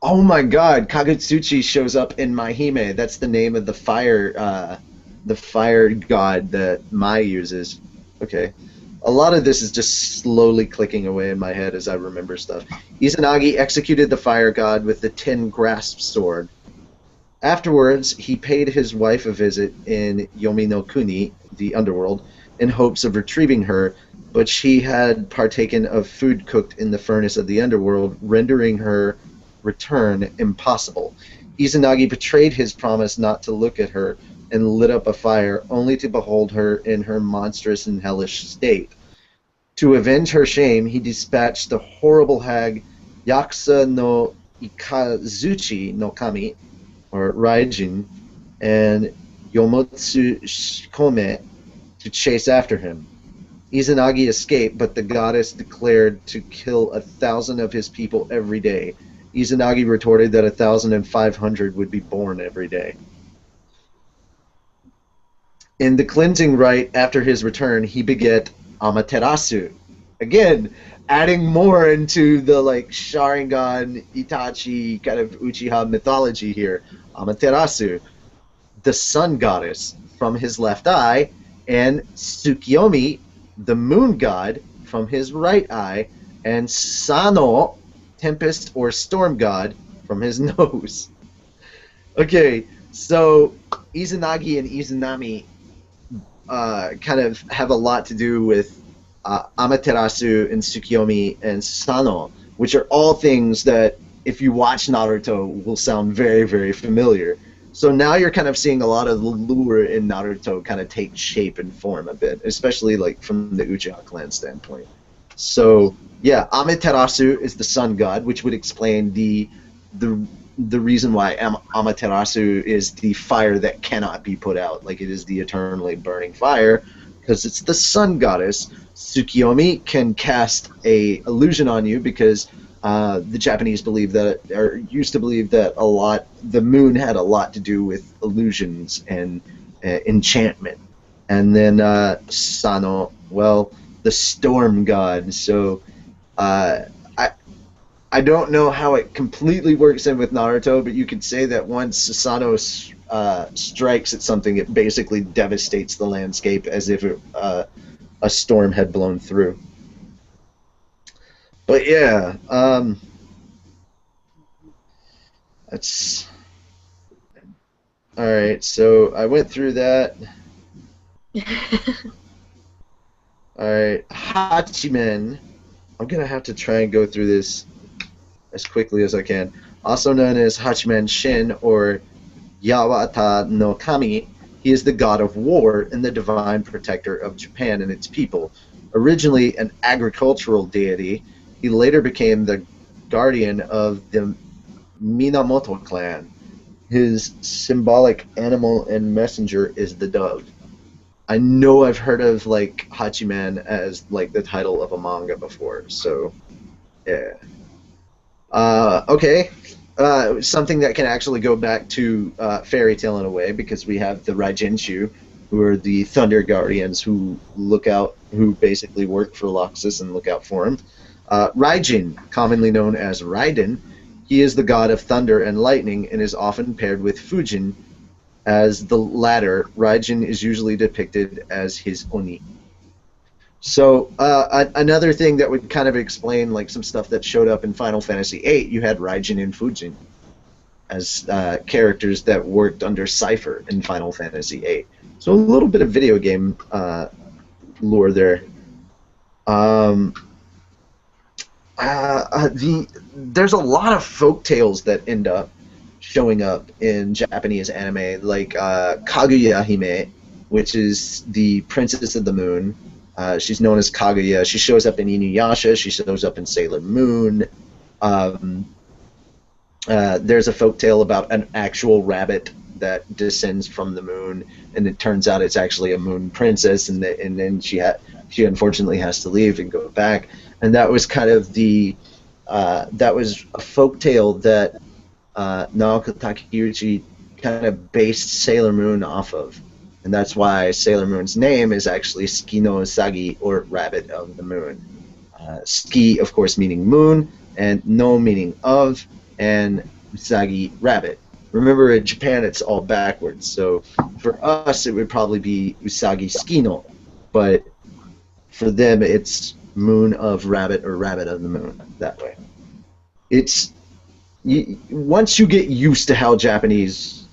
Oh my god, Kagutsuchi shows up in My Hime. That's the name of the fire god that Mai uses. Okay. A lot of this is just slowly clicking away in my head as I remember stuff. Izanagi executed the fire god with the 10-grasp sword. Afterwards, he paid his wife a visit in Yomi no Kuni, the underworld, in hopes of retrieving her, but she had partaken of food cooked in the furnace of the underworld, rendering her return impossible. Izanagi betrayed his promise not to look at her and lit up a fire, only to behold her in her monstrous and hellish state. To avenge her shame, he dispatched the horrible hag Yakuza no Ikazuchi no Kami, or Raijin, and Yomotsu Shikome to chase after him. Izanagi escaped, but the goddess declared to kill 1,000 of his people every day. Izanagi retorted that 1,500 would be born every day. In the cleansing rite after his return, he beget Amaterasu. Again, adding more into the Sharingan, Itachi kind of Uchiha mythology here. Amaterasu, the sun goddess, from his left eye, and Tsukiyomi, the moon god, from his right eye, and Sano, tempest or storm god, from his nose. Okay, so Izanagi and Izanami kind of have a lot to do with Amaterasu and Tsukiyomi and Sano, which are all things that, if you watch Naruto, will sound very, very familiar. So now you're kind of seeing a lot of the lore in Naruto kind of take shape and form a bit, especially from the Uchiha clan standpoint. So yeah, Amaterasu is the sun god, which would explain the reason why Amaterasu is the fire that cannot be put out. It is the eternally burning fire, because it's the sun goddess. Tsukiyomi can cast a illusion on you because the Japanese believe that, or used to believe that the moon had a lot to do with illusions and enchantment. And then Sano, well, the storm god. So I don't know how it completely works in with Naruto, but you could say that once Sano strikes at something, it basically devastates the landscape as if a storm had blown through. But yeah, that's all right. So I went through that. All right, Hachimen. I'm gonna have to try and go through this as quickly as I can. Also known as Hachimen Shin or Yawata no Kami, he is the god of war and the divine protector of Japan and its people. Originally an agricultural deity, he later became the guardian of the Minamoto clan. His symbolic animal and messenger is the dove. I know I've heard of Hachiman as the title of a manga before, so yeah. Okay, something that can actually go back to fairy tale in a way, because we have the Raijenshu, who are the thunder guardians who basically work for Loxus and look out for him. Raijin, commonly known as Raiden, he is the god of thunder and lightning and is often paired with Fujin. As the latter, Raijin is usually depicted as his Oni. So another thing that would kind of explain like some stuff that showed up in Final Fantasy VIII, you had Raijin and Fujin as characters that worked under Cypher in Final Fantasy VIII. So a little bit of video game lore there. There's a lot of folk tales that end up showing up in Japanese anime, like Kaguya Hime, which is the Princess of the Moon. She's known as Kaguya. She shows up in Inuyasha. She shows up in Sailor Moon. There's a folktale about an actual rabbit that descends from the moon, and it turns out it's actually a moon princess, and then she unfortunately has to leave and go back. And that was kind of that was a folktale that Naoki Takeuchi kind of based Sailor Moon off of. And that's why Sailor Moon's name is actually Ski no Usagi, or Rabbit of the Moon. Ski, of course, meaning moon, and no meaning of, and Usagi, rabbit. Remember, in Japan, it's all backwards. So for us, it would probably be Usagi Skino. But for them, it's Moon of Rabbit, or Rabbit of the Moon, that way. Once you get used to how Japanese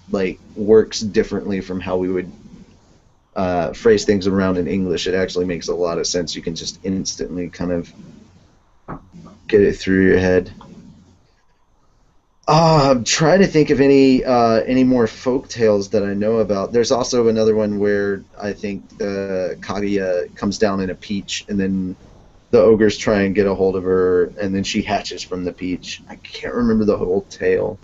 works differently from how we would phrase things around in English, it actually makes a lot of sense. You can just instantly kind of get it through your head. I'm trying to think of any more folk tales that I know about. There's also another one where I think Kaguya comes down in a peach, and then the ogres try and get a hold of her, and then she hatches from the peach. I can't remember the whole tale.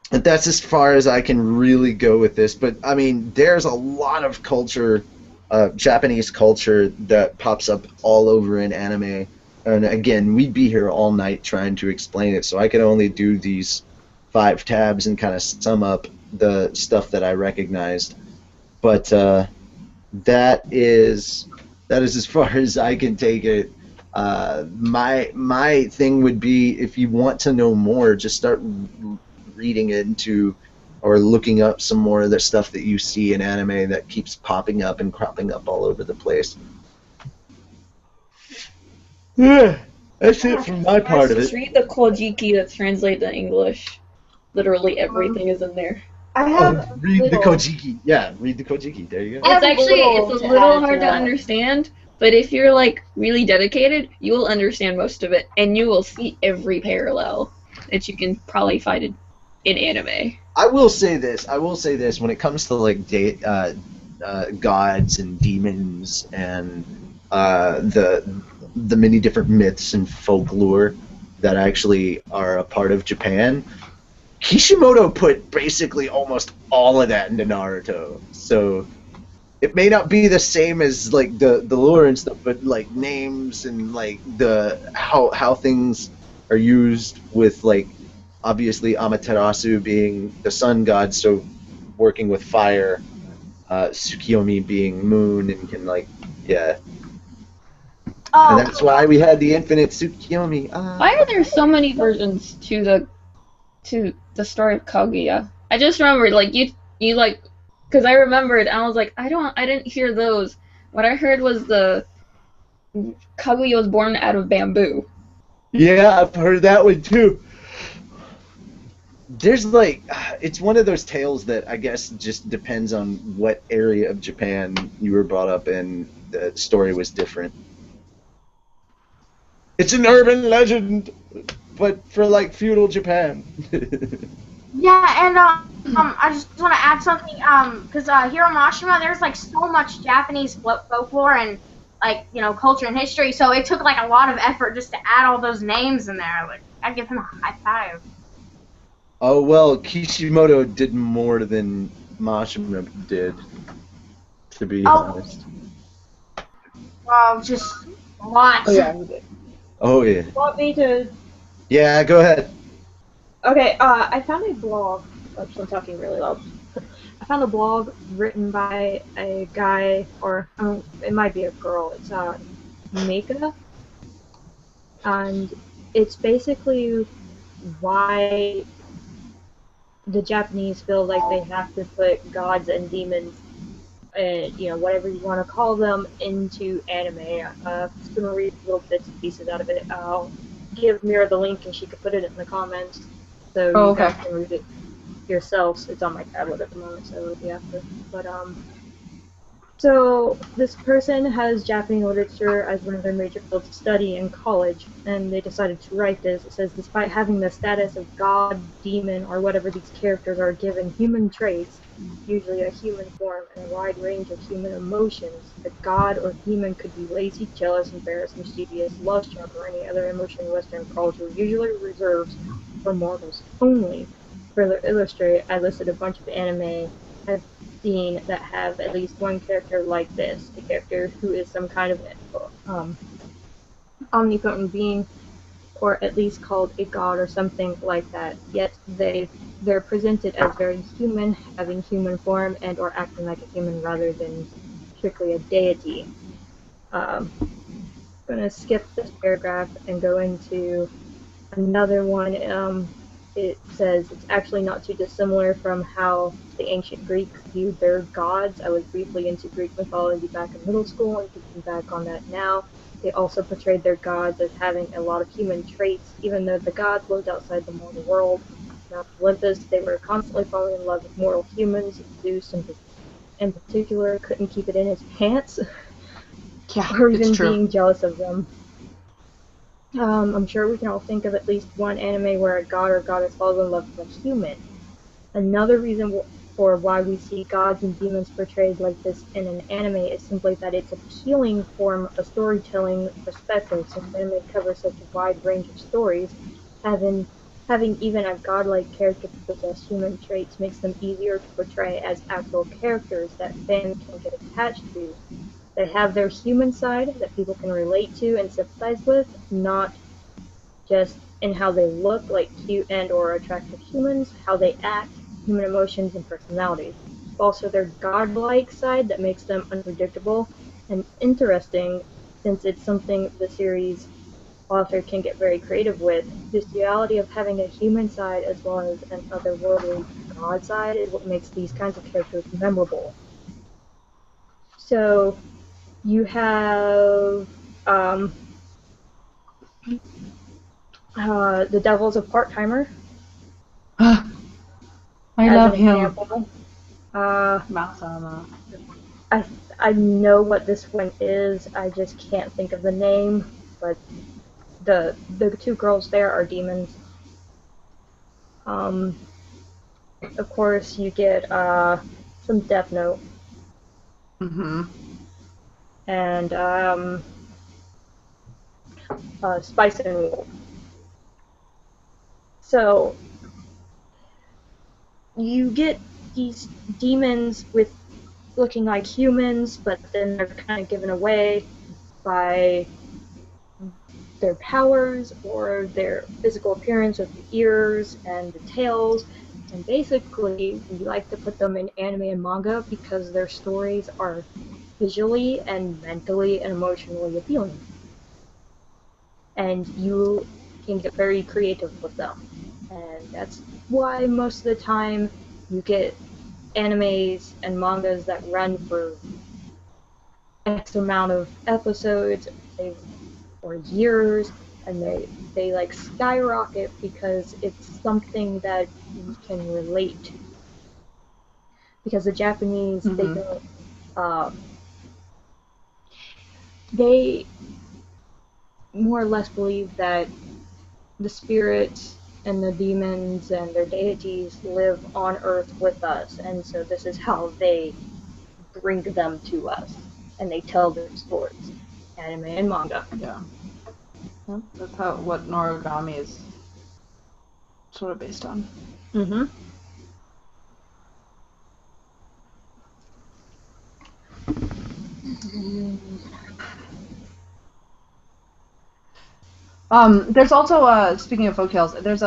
That's as far as I can really go with this. But, I mean, there's a lot of culture, Japanese culture, that pops up all over in anime. And, again, we'd be here all night trying to explain it, so I can only do these 5 tabs and kind of sum up the stuff that I recognized. But that is as far as I can take it. My thing would be, if you want to know more, just start reading into or looking up some more of the stuff that you see in anime that keeps popping up and cropping up all over the place. Yeah, that's it from my part of it. Just read the Kojiki that's translated to English. Literally everything is in there. I have read the Kojiki. Yeah, read the Kojiki. There you go. It's a little hard to understand, but if you're really dedicated, you will understand most of it, and you will see every parallel that you can probably find in anime. I will say this. When it comes to gods and demons and the many different myths and folklore that actually are a part of Japan, Kishimoto put basically almost all of that into Naruto. So it may not be the same as the lore and stuff, but names and how things are used with obviously Amaterasu being the sun god, so working with fire, Tsukiyomi being moon, and can yeah. Oh. And that's why we had the infinite Tsukiyomi. Why are there so many versions to the story of Kaguya? I just remembered because I remembered, I was I didn't hear those. What I heard was the Kaguya was born out of bamboo. Yeah, I've heard that one too. There's it's one of those tales that I guess just depends on what area of Japan you were brought up in. The story was different. It's an urban legend, but for feudal Japan. Yeah, and I just want to add something. Because Hiro Mashima, there's so much Japanese folklore and culture and history. So it took a lot of effort just to add all those names in there. I'd give him a high five. Oh well, Kishimoto did more than Mashima did, to be honest. Well, just lots. Oh yeah. Want me to? Yeah, go ahead. Okay, I found a blog. Oops, I'm talking really loud. I found a blog written by a guy, or it might be a girl. It's Mika, and it's basically why the Japanese feel like they have to put gods and demons you know, whatever you want to call them, into anime. I'm just gonna read little bits and pieces out of it. I'll give Mira the link and she can put it in the comments so Oh, you okay. guys can read it yourselves. It's on my tablet at the moment, so yeah. But so this person has Japanese literature as one of their major fields of study in college, and they decided to write this. It says, despite having the status of god, demon, or whatever these characters are given human traits, usually a human form and a wide range of human emotions, a god or demon could be lazy, jealous, embarrassed, mischievous, love-struck, or any other emotion Western culture usually reserves for mortals only. Further illustrate, I listed a bunch of anime I've seen that have at least one character like this, a character who is some kind of omnipotent being, or at least called a god or something like that. Yet they're presented as very human, having human form and or acting like a human rather than strictly a deity. I'm gonna skip this paragraph and go into another one. It says it's actually not too dissimilar from how the ancient Greeks viewed their gods. I was briefly into Greek mythology back in middle school and thinking back on that now. They also portrayed their gods as having a lot of human traits, even though the gods lived outside the mortal world. Mount Olympus, they were constantly falling in love with mortal humans. Zeus, in particular, couldn't keep it in his pants, Yeah, or it's even true. being jealous of them. I'm sure we can all think of at least one anime where a god or goddess falls in love with a human. Another reason for why we see gods and demons portrayed like this in an anime is simply that it's appealing from a storytelling perspective, since anime covers such a wide range of stories. Having even a godlike character possess human traits makes them easier to portray as actual characters that fans can get attached to. They have their human side that people can relate to and sympathize with, not just in how they look like cute and or attractive humans, how they act, human emotions and personalities. Also their godlike side that makes them unpredictable and interesting, since it's something the series author can get very creative with. This duality of having a human side as well as an otherworldly god side is what makes these kinds of characters memorable. So you have the Devil's a part-timer. I as love an him. example. Masama. I know what this one is. I just can't think of the name. But the two girls there are demons. Of course, you get some Death Note Mm-hmm. and Spice and Wolf. So you get these demons with looking like humans, but then they're kind of given away by their powers or their physical appearance with the ears and the tails. And basically, we like to put them in anime and manga because their stories are visually and mentally and emotionally appealing. And you can get very creative with them. And that's why most of the time you get animes and mangas that run for X amount of episodes or years, and they like skyrocket because it's something that you can relate to. Because the Japanese, they don't, they more or less believe that the spirits and the demons and their deities live on Earth with us, and so this is how they bring them to us, and they tell their stories, anime and manga. Yeah. That's what Noragami is sort of based on. Mm-hmm. There's also speaking of folktales, there's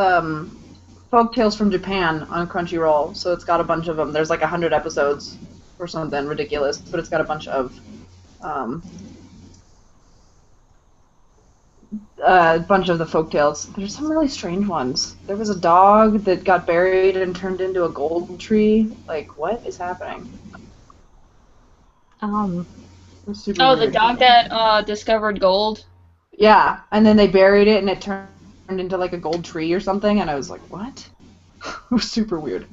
folktales from Japan on Crunchyroll. So it's got a bunch of them. There's like 100 episodes or something ridiculous, but it's got a bunch of the folktales. There's some really strange ones. There was a dog that got buried and turned into a gold tree. Like, what is happening? It was super Oh, weird. the dog that discovered gold. Yeah, and then they buried it and it turned into like a gold tree or something, and I was like, what? It was super weird.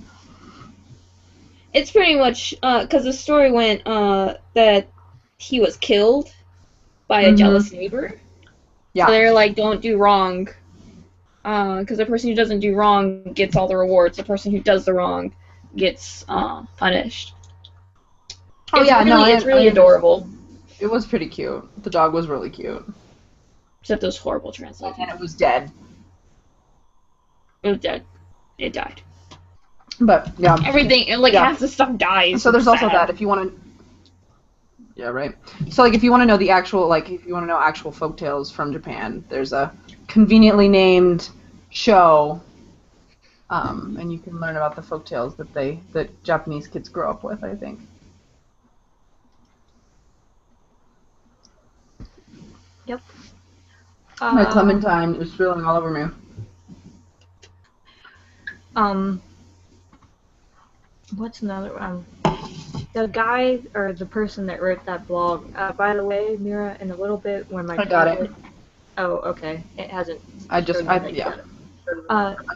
It's pretty much because the story went that he was killed by a jealous neighbor. Yeah. So they're like, don't do wrong. Because the person who doesn't do wrong gets all the rewards. The person who does the wrong gets punished. Oh It's yeah, really, no, it's really adorable. It was pretty cute. The dog was really cute. Except those horrible translations. And it was dead. It was dead. It died. But yeah. Everything, half the stuff dies. So there's also sad. that if you want to. Yeah, right. So like if you want to know the actual if you want to know actual folktales from Japan, there's a conveniently named show, and you can learn about the folktales that Japanese kids grow up with, I think. Yep. My clementine is spilling all over me. What's another one? The guy or the person that wrote that blog. By the way, Mira, in a little bit when my I got it. Oh, okay. It hasn't. Yeah.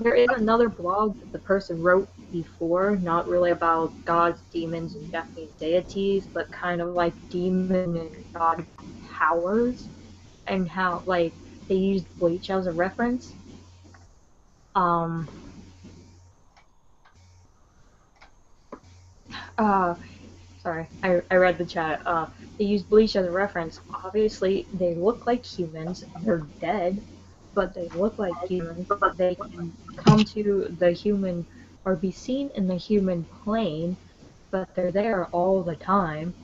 There is another blog that the person wrote before, not really about gods, demons, and Japanese deities, but kind of like demon and god powers, and how they used Bleach as a reference. Sorry, I read the chat. They use Bleach as a reference. Obviously, they look like humans. They're dead, but they look like humans. But they can come to the human or be seen in the human plane, but they're there all the time.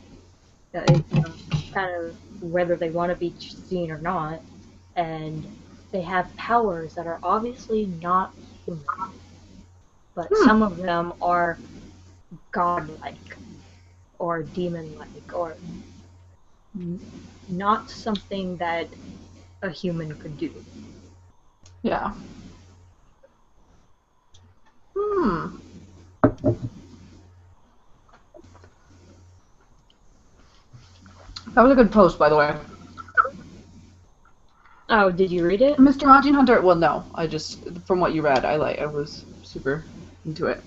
Kind of whether they want to be seen or not. And they have powers that are obviously not human. But some of them are godlike or demon-like or not something that a human could do. Yeah. That was a good post, by the way. Oh, did you read it? Mr. Mountain Hunter. Well, no. I just from what you read, I was super into it.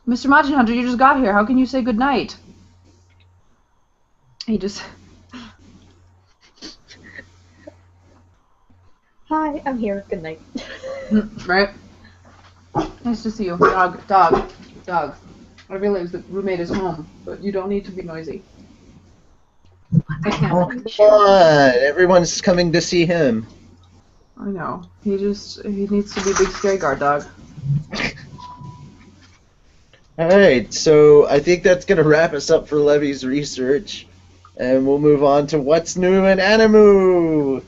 Mr. Mountain Hunter, you just got here. How can you say goodnight? He just. Hi, I'm here. Good night. Right? Nice to see you. Dog. I realize that roommate is home, but you don't need to be noisy. I can't. Oh, come on. Everyone's coming to see him. I know. He needs to be a big scary guard dog. Alright, so I think that's going to wrap us up for Levy's research. And we'll move on to what's new in Animoo.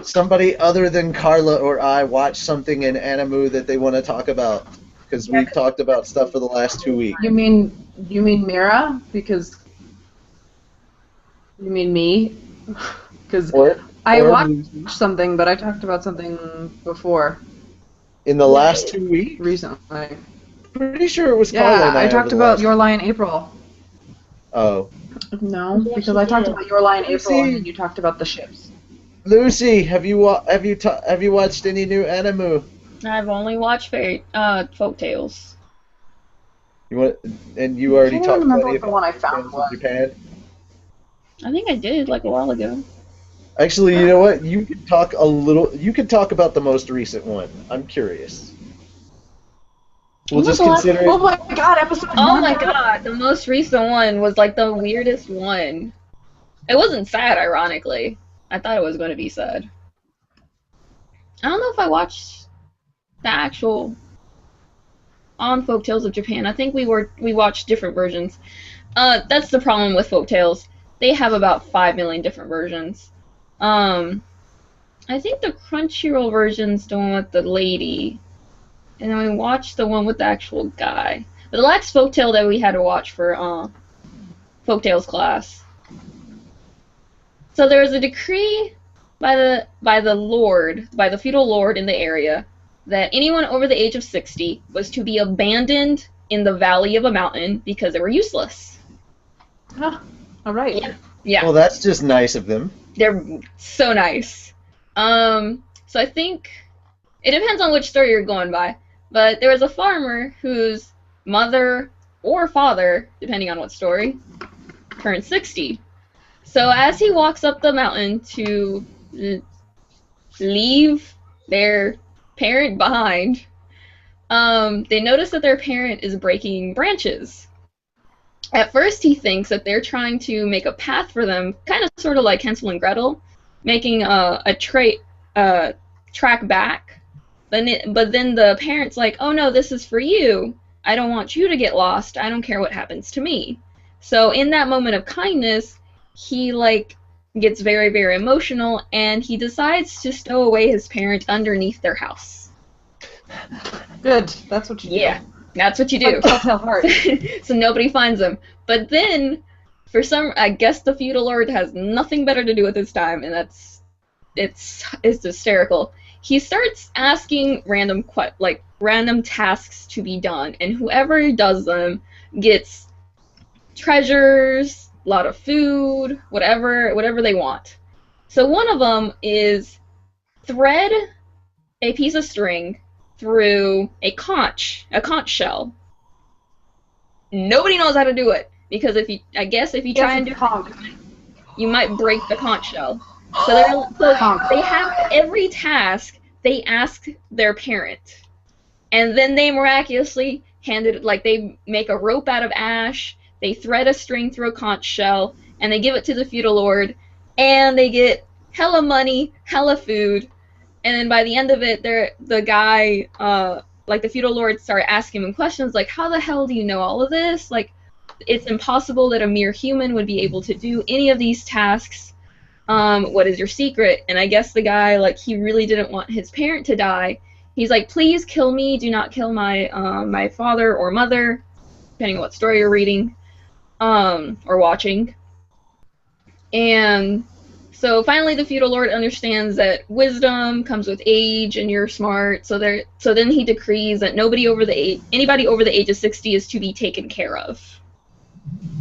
Somebody other than Carla or I watched something in Animoo that they want to talk about. Because we've talked about stuff for the last 2 weeks. You mean Mira? Because you mean me? Because I watched something, but I talked about something before. In the last 2 weeks? Recently. Pretty sure it was Carla and I talked about Your Lie in April. Oh. No, because I talked about Your Lie in April, and then you talked about the ships. Lucy, have you watched any new Animoo? I've only watched folktales. You already talked about the one I found was. Japan? I think I did a while ago. Actually, you know what? You could talk about the most recent one. I'm curious. We'll just consider it. Oh my god, episode 1. Oh my god, the most recent one was the weirdest one. It wasn't sad, ironically. I thought it was going to be sad. I don't know if I watched the actual on Folktales of Japan. I think we watched different versions. That's the problem with Folktales. They have about 5 million different versions. I think the Crunchyroll version's the one with the lady. And then we watched the one with the actual guy. But the last folktale that we had to watch for Folktales class. So there was a decree by the feudal lord in the area that anyone over the age of 60 was to be abandoned in the valley of a mountain because they were useless. Huh. All right. Yeah. Well, that's just nice of them. They're so nice. So I think it depends on which story you're going by, but there was a farmer whose mother or father, depending on what story, turned 60. So as he walks up the mountain to leave their parent behind, they notice that their parent is breaking branches. At first he thinks that they're trying to make a path for them, kind of sort of like Hansel and Gretel, making a track back. But then the parent's like, oh no, this is for you. I don't want you to get lost. I don't care what happens to me. So in that moment of kindness, he like gets very, very emotional, and he decides to stow away his parent underneath their house. Good. That's what you do. Yeah, that's what you do. Telltale Heart. So nobody finds him. But then, I guess the feudal lord has nothing better to do with his time, and it's hysterical. He starts asking random tasks to be done, and whoever does them gets treasures, a lot of food, whatever they want. So one of them is thread a piece of string through a conch shell. Nobody knows how to do it, because if you try and do it, you might break the conch shell. So they have every task they ask their parent, and then they miraculously they make a rope out of ash, they thread a string through a conch shell, and they give it to the feudal lord, and they get hella money, hella food, and then by the end of it, the guy, the feudal lord started asking him questions like, how the hell do you know all of this? Like, it's impossible that a mere human would be able to do any of these tasks. What is your secret? And I guess the guy, he really didn't want his parent to die. He's like, please kill me, do not kill my father or mother, depending on what story you're reading, or watching. And so finally the feudal lord understands that wisdom comes with age and you're smart, so then he decrees that anybody over the age of 60 is to be taken care of.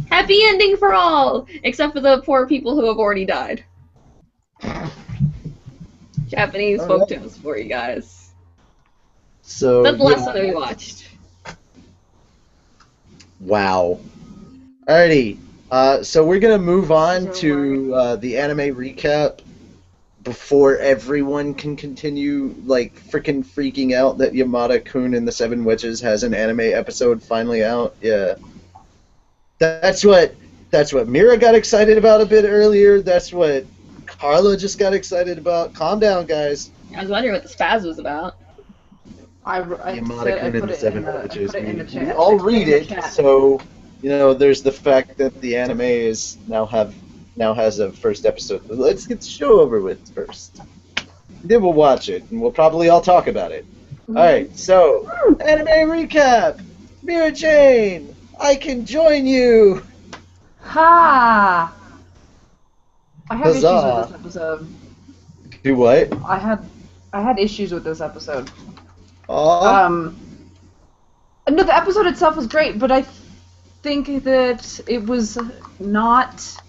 Happy ending for all, except for the poor people who have already died. Japanese folktales for you guys. So that's the last one that we watched. Wow. Alrighty. So we're gonna move on to the anime recap before everyone can continue freaking freaking out that Yamada-kun and the Seven Witches has an anime episode finally out. Yeah. That's what Mira got excited about a bit earlier. That's what Carla just got excited about. Calm down, guys. I was wondering what the spaz was about. Yamada-kun and the Seven Witches. We all read it, so there's the fact that the anime now has a first episode. Let's get the show over with first. Then we'll watch it, and we'll probably all talk about it. All right, so anime recap. Mira Jane, I can join you. Ha! I have issues Huzzah. with this episode. Do what? I had issues with this episode. Aww. No, the episode itself was great, but I think that it was not.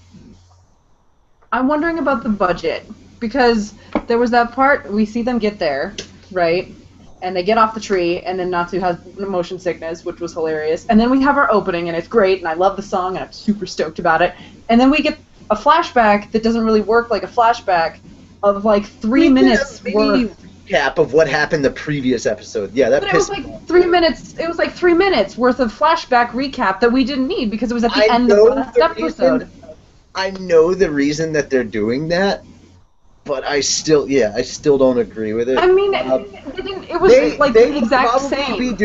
I'm wondering about the budget, because there was that part we see them get there, right? And they get off the tree, and then Natsu has motion sickness, which was hilarious. And then we have our opening, and it's great, and I love the song, and I'm super stoked about it. And then we get a flashback that doesn't really work like a flashback of 3 minutes worth. Recap of what happened the previous episode. Yeah, that but pissed me. It was 3 minutes. It was 3 minutes worth of flashback recap that we didn't need because it was at the end of the last episode. I know the reason that they're doing that, but I still don't agree with it. I mean, it was the exact same.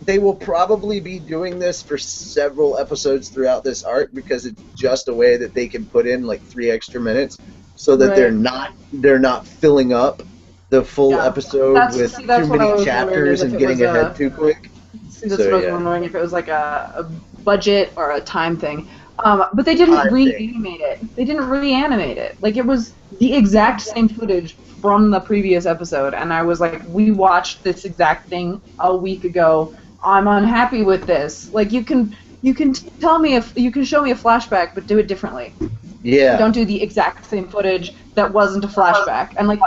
They will probably be doing this for several episodes throughout this arc because it's just a way that they can put in 3 extra minutes so that they're not filling up the full episode with too many chapters and getting ahead too quick. That's what I was wondering, if it was a budget or a time thing. But they didn't reanimate it. They didn't reanimate it. It was the exact same footage from the previous episode, and I was like, we watched this exact thing a week ago. I'm unhappy with this. Like, you can tell me if you can show me a flashback, but do it differently. Yeah. Don't do the exact same footage that wasn't a flashback. And like,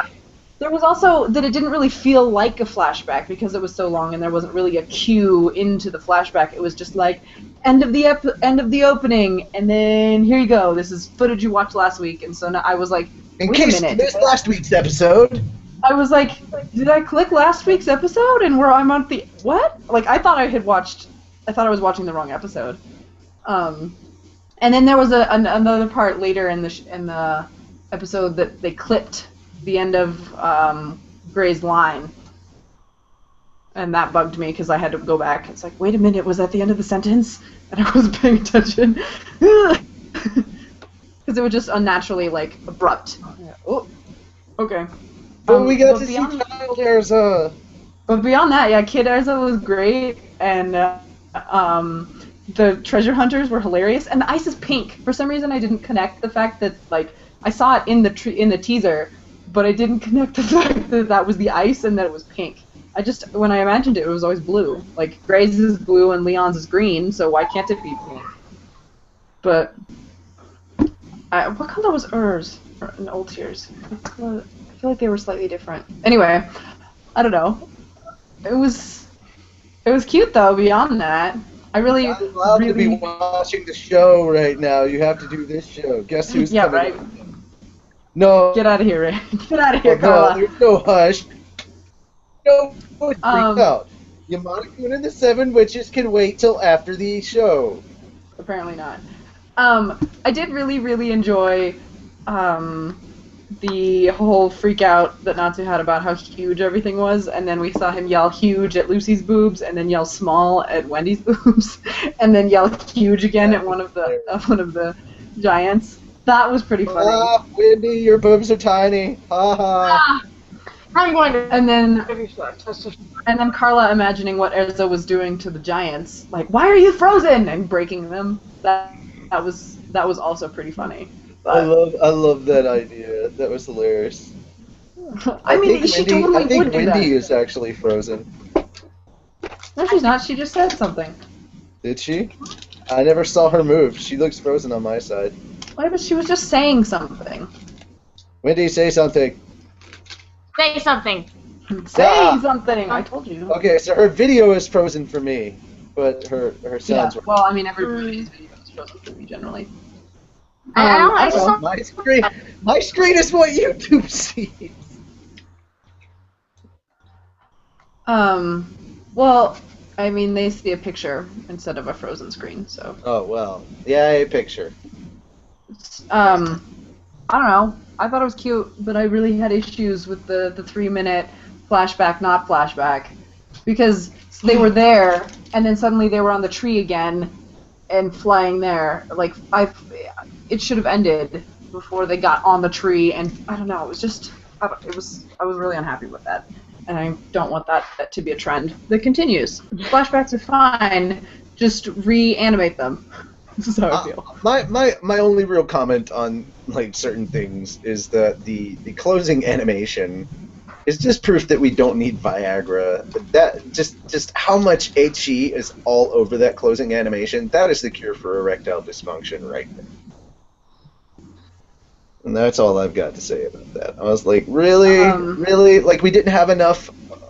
there was also that it didn't really feel like a flashback because it was so long, and there wasn't really a cue into the flashback. It was just like end of the opening, and then here you go. This is footage you watched last week, and so now I was like, In wait case a minute. you missed last week's episode. I was like, did I click last week's episode and where I'm on the what? Like I thought I was watching the wrong episode. And then there was another part later in the episode that they clipped the end of Gray's line, and that bugged me because I had to go back. It's like, wait a minute, was that the end of the sentence? And I wasn't paying attention because it was just unnaturally like abrupt. Oh, okay. But we got but to see beyond- Child Erza. But beyond that, yeah, Kid Erza was great, and the treasure hunters were hilarious, and the ice is pink. For some reason, I didn't connect the fact that like I saw it in the teaser, but I didn't connect the fact that that was the ice and that it was pink. When I imagined it, it was always blue. Like Gray's is blue and Leon's is green, so why can't it be pink? But what color was Urs in Old Tears? I feel like they were slightly different. Anyway, I don't know. It was cute though. Beyond that, I really You're not allowed to be watching the show right now. You have to do this show. Guess who's coming? right. No. Get out of here, Ray. Get out of here, No, Carla. there's no hush. No, freak out. Yamada-kun and the Seven Witches can wait till after the show. Apparently not. I did really, really enjoy the whole freak out that Natsu had about how huge everything was, and then we saw him yell huge at Lucy's boobs, and then yell small at Wendy's boobs, and then yell huge again at one of the giants. That was pretty funny. Ah, Wendy, your boobs are tiny. Ha ha. I'm going to. And then Carla imagining what Erza was doing to the giants, like, why are you frozen? And breaking them. That was also pretty funny. I love that idea. That was hilarious. I mean, she totally I think would do Wendy that. is actually frozen. No, she's not. She just said something. Did she? I never saw her move. She looks frozen on my side. Why? But she was just saying something. Wendy, say something. Say something. Saying something. I told you. Okay, so her video is frozen for me, but her sounds were. Well, I mean, everybody's video is frozen for me generally. I don't know. My screen is what YouTube sees. Well, I mean, they see a picture instead of a frozen screen, so. Oh well, yay, picture. I don't know. I thought it was cute, but I really had issues with the 3-minute flashback, not flashback, because they were there, and then suddenly they were on the tree again, and flying there. Like it should have ended before they got on the tree, and I don't know. It was just, I was really unhappy with that, and I don't want that to be a trend that continues. Flashbacks are fine, just reanimate them. This is how I feel. My only real comment on like certain things is that the closing animation is just proof that we don't need Viagra. That just how much HE is all over that closing animation. That is the cure for erectile dysfunction right there. And that's all I've got to say about that. I was like, really, like we didn't have enough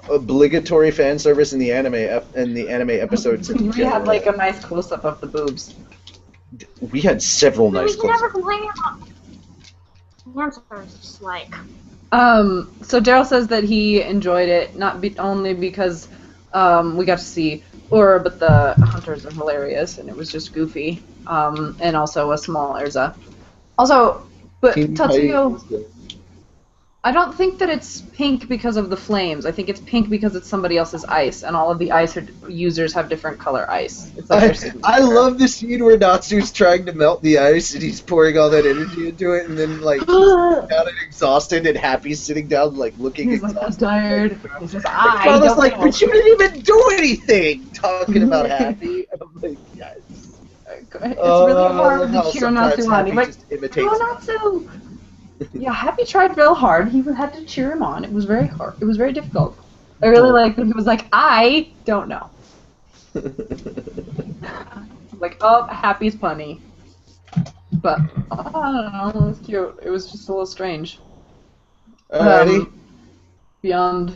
obligatory fan service in the anime episodes. We had like a nice close up of the boobs. We had several nice We can never close-ups. complain about answers. Just like. So Daryl says that he enjoyed it only because we got to see Ura, but the hunters are hilarious and it was just goofy. And also a small Erza. Also, but Tatsuyo, I don't think that it's pink because of the flames. I think it's pink because it's somebody else's ice, and all of the ice users have different color ice. It's like I love the scene where Natsu's trying to melt the ice and he's pouring all that energy into it, and then like he's down and exhausted, and Happy's sitting down like looking He's like, exhausted. I'm tired. He's just, I Carla's don't like, know. but you didn't even do anything! Talking about Happy. And I'm like, yes. It's really hard how to cheer sometimes Natsu on. Happy He's like, just imitates oh, Natsu! Yeah, Happy tried real hard. He had to cheer him on. It was very hard. It was very difficult. I really liked that he was like, I don't know. Like, oh, Happy's punny. But, I don't know, it was cute. It was just a little strange. Alrighty. Beyond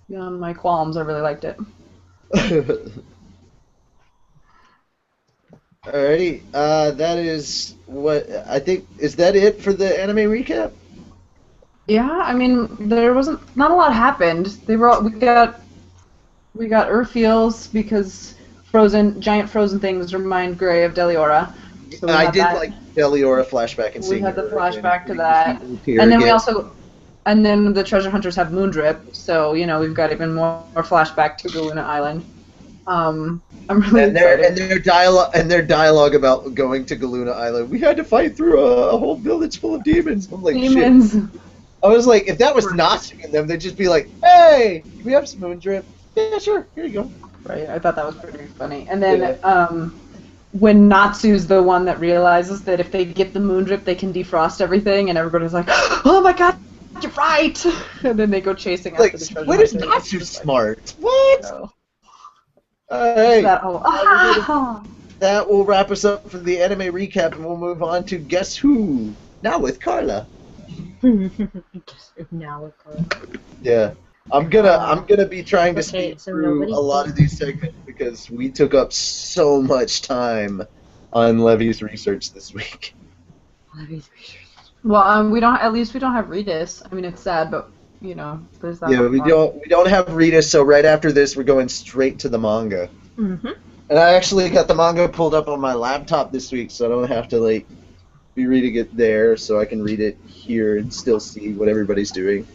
my qualms, I really liked it. Alrighty. That is what I think. Is that it for the anime recap? Yeah, I mean, there wasn't, not a lot happened. We got Urfiel's because giant frozen things remind Gray of Deliora. So I did like Deliora flashback and we seeing had the her flashback again. to that, and then and then the treasure hunters have Moondrip, so we've got even more flashback to Galuna Island. I'm really excited. And their dialogue about going to Galuna Island. We had to fight through a whole village full of demons. I'm like, demons. Shit. I was like, if that was Natsu in them, they'd just be like, hey, we have some Moondrip. Yeah, sure, here you go. Right, I thought that was pretty funny. And then when Natsu's the one that realizes that if they get the Moondrip, they can defrost everything, and everybody's like, oh my god, you're right! And then they go chasing after the treasure. What is Natsu smart? What? So, Alright. That will wrap us up for the anime recap, and we'll move on to Guess Who? Now with Carla. Now with Carla. Yeah. I'm gonna be trying to speed through a lot of these segments because we took up so much time on Levy's research this week. Levy's research. Well, we don't. At least we don't have Reedus. I mean, it's sad, but there's that. Yeah, we don't have Reedus. So right after this, we're going straight to the manga. Mm-hmm. And I actually got the manga pulled up on my laptop this week, so I don't have to be reading it there, so I can read it here and still see what everybody's doing.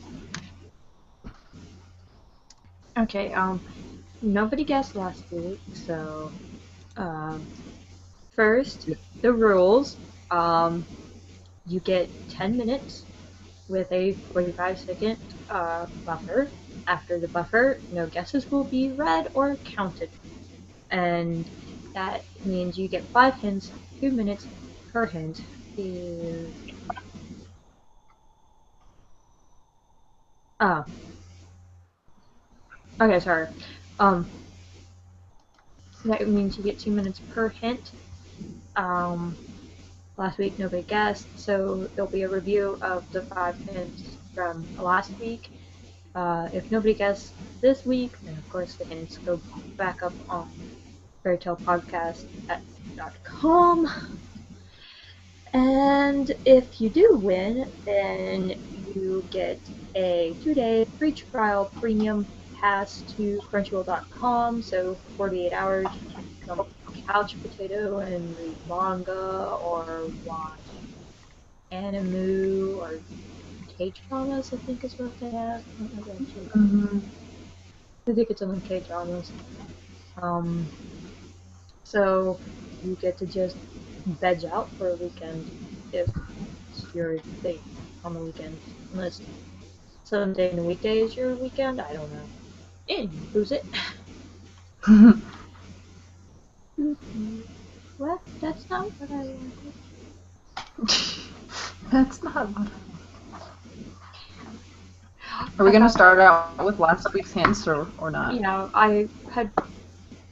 Okay, nobody guessed last week, so, first, the rules, you get 10 minutes with a 45-second, buffer. After the buffer, no guesses will be read or counted, and that means you get 5 hints, 2 minutes per hint. Okay, sorry. That means you get 2 minutes per hint. Last week nobody guessed, so there'll be a review of the 5 hints from last week. If nobody guessed this week, then of course the hints go back up on fairytalepodcast.com. And if you do win, then you get a 2-day free trial premium pass to Crunchyroll.com, so 48 hours you can become a couch potato and read manga or watch Animoo or K-dramas, I think is what they have. I think it's only K-dramas. So you get to just veg out for a weekend if it's your thing on the weekend. Unless Sunday and the weekday is your weekend, I don't know. And you lose it. What? That's not what I wanted. That's not what Are we going to start out with last week's hints or not? Yeah, I had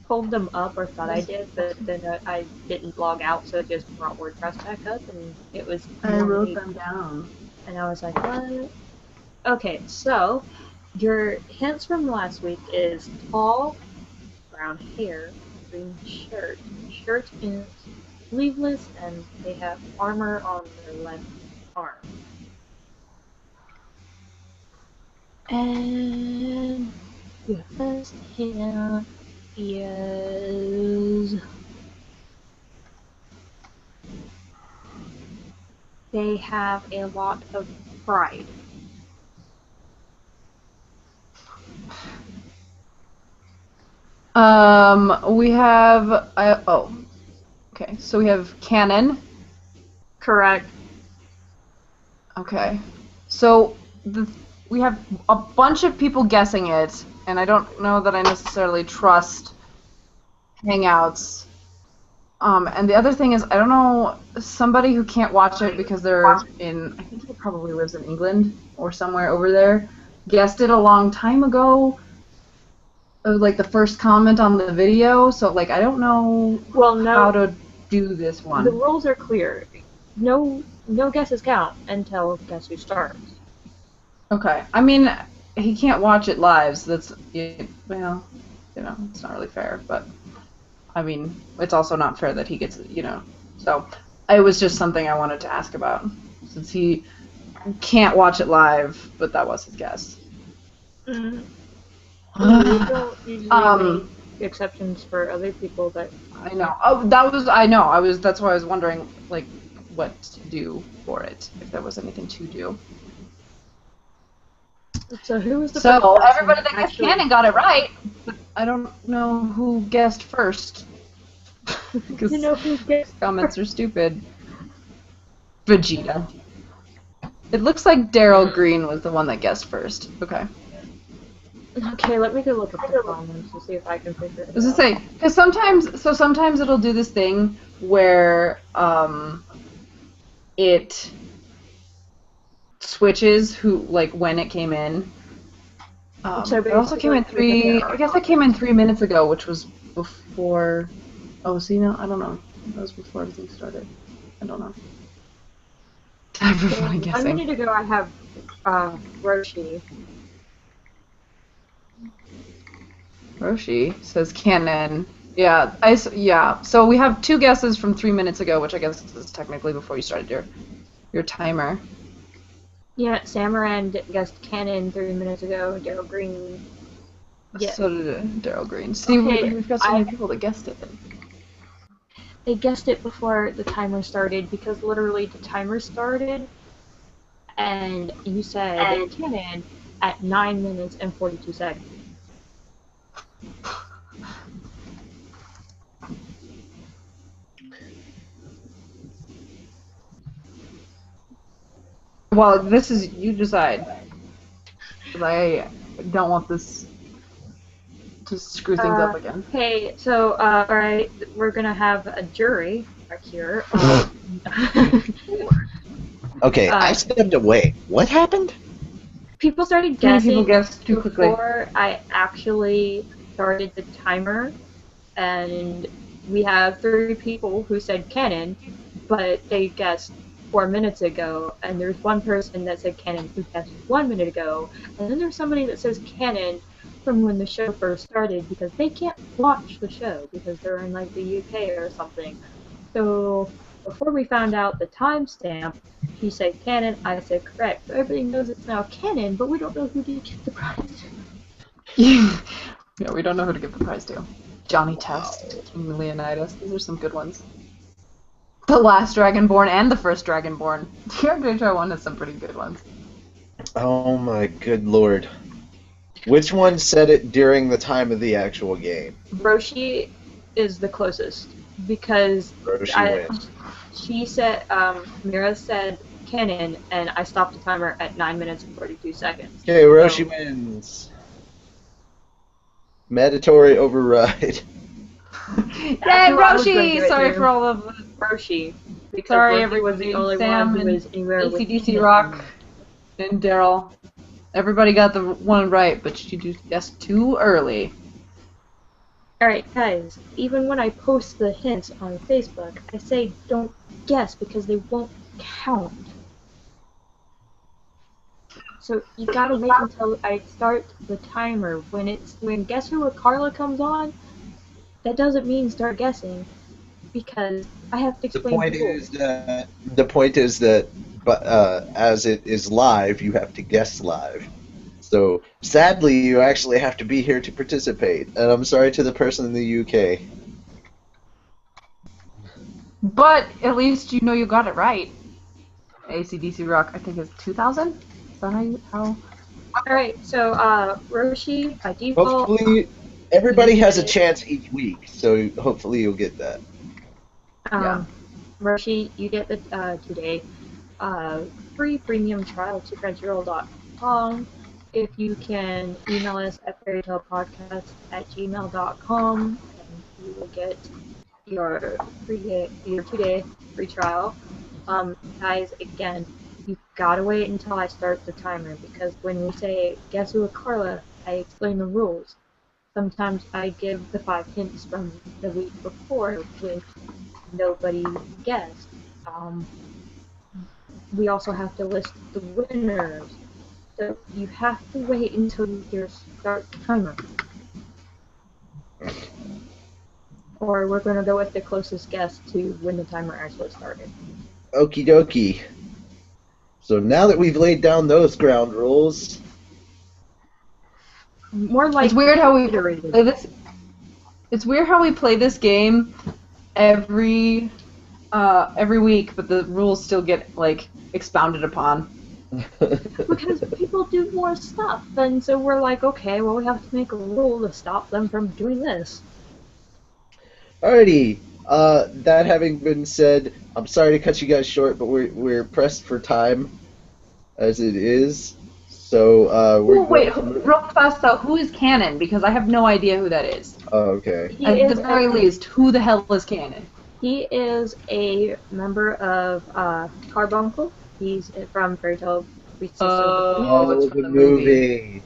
pulled them up or thought I did, but then I didn't log out, so it just brought WordPress back up, and it was... I wrote them down. And I was like, what? Okay, so your hints from last week is tall, brown hair, green shirt. Shirt is sleeveless, and they have armor on their left arm. And your first hint is they have a lot of pride. We have okay. So we have canon. Correct. Okay. So we have a bunch of people guessing it, and I don't know that I necessarily trust Hangouts. And the other thing is, I don't know, somebody who can't watch it because they're in, I think he probably lives in England or somewhere over there, guessed it a long time ago. like the first comment on the video, so like I don't know how to do this one. The rules are clear. No guesses count until Guess Who starts. Okay. I mean, he can't watch it live, so that's well, it's not really fair, but I mean, it's also not fair that he gets, So, it was just something I wanted to ask about, since he can't watch it live, but that was his guess. Mm-hmm. We don't usually make exceptions for other people that... I know. Oh, I know. That's why I was wondering, like, what to do for it, if there was anything to do. So who was the So, first person everybody that guessed Canon got it right, but I don't know who guessed first. Because comments are stupid. Vegeta. It looks like Daryl Green was the one that guessed first. Okay. Okay, let me go look up the comments to see if I can figure it out. I was gonna say, because sometimes it'll do this thing where it switches when it came in. So it also came in I guess it came in 3 minutes ago, which was before. Oh, see, no, I don't know. That was before everything started. I don't know. Time for funny guessing. A minute ago, I have Roshi. Roshi says canon. Yeah, so we have 2 guesses from 3 minutes ago, which I guess is technically before you started your timer. Yeah, Samaran guessed canon 3 minutes ago. Daryl Green. Yeah. So did Daryl Green. See, okay, we've got so many people that guessed it. They guessed it before the timer started because literally the timer started and you said canon at 9 minutes and 42 seconds. Well, this is, you decide. I don't want this to screw things up again. Hey, so, alright, we're gonna have a jury back here. Okay, I stepped away. What happened? People started guessing people guessed too quickly before I actually started the timer, and we have 3 people who said canon, but they guessed 4 minutes ago, and there's 1 person that said canon who guessed 1 minute ago, and then there's somebody that says canon from when the show first started because they can't watch the show because they're in like the UK or something. So before we found out the timestamp, he said canon, I said correct. So everybody knows it's now canon, but we don't know who to give the prize. Yeah, we don't know who to give the prize to. Johnny Test, King Leonidas, these are some good ones. The Last Dragonborn and the First Dragonborn. The RJJ one has some pretty good ones. Oh my good lord. Which one said it during the time of the actual game? Roshi is the closest because she said, Mira said canon, and I stopped the timer at 9 minutes and 42 seconds. Okay, Roshi wins. Mandatory override. Yay, Roshi! Sorry for all of Roshi. Because sorry, Roshi everybody. was the only Sam one who was anywhere with ACDC Rock and Daryl. Everybody got the one right, but you just guessed too early. Alright, guys, even when I post the hints on Facebook, I say don't guess because they won't count. So you gotta wait until I start the timer. When Guess Who With Carla comes on, that doesn't mean start guessing, because I have to explain the rules. The point is that, as it is live, you have to guess live. So sadly, you actually have to be here to participate, and I'm sorry to the person in the UK. But at least you know you got it right. ACDC Rock, I think, is 2000. Is that how? Alright, so Roshi, by default. Hopefully, everybody has a chance each week, so hopefully you'll get that. Yeah. Roshi, you get the today free premium trial to crunchyroll.com. If you can email us at fairytalepodcast@gmail.com, and you will get your 2-day free trial. Guys, again, you've got to wait until I start the timer, because when we say Guess Who With Carla, I explain the rules. sometimes I give the 5 hints from the week before, which nobody guessed. We also have to list the winners. So you have to wait until you hear start timer. Or we're going to go with the closest guess to when the timer actually started. Okie dokie. So now that we've laid down those ground rules, More like It's weird how we iterated. play this. It's weird how we play this game every week, but the rules still get like expounded upon. Because people do more stuff, and so we're like, okay, well, we have to make a rule to stop them from doing this. alrighty. That having been said, I'm sorry to cut you guys short, but we're pressed for time as it is. So we're Oh, wait, going to- real fast though, who is Canon? Because I have no idea who that is. Oh, okay. He At is the very least, who the hell is Canon? He is a member of Carbuncle. He's from Fairy Tale Princess of the Oh, it's Oh, from the the movie. movie.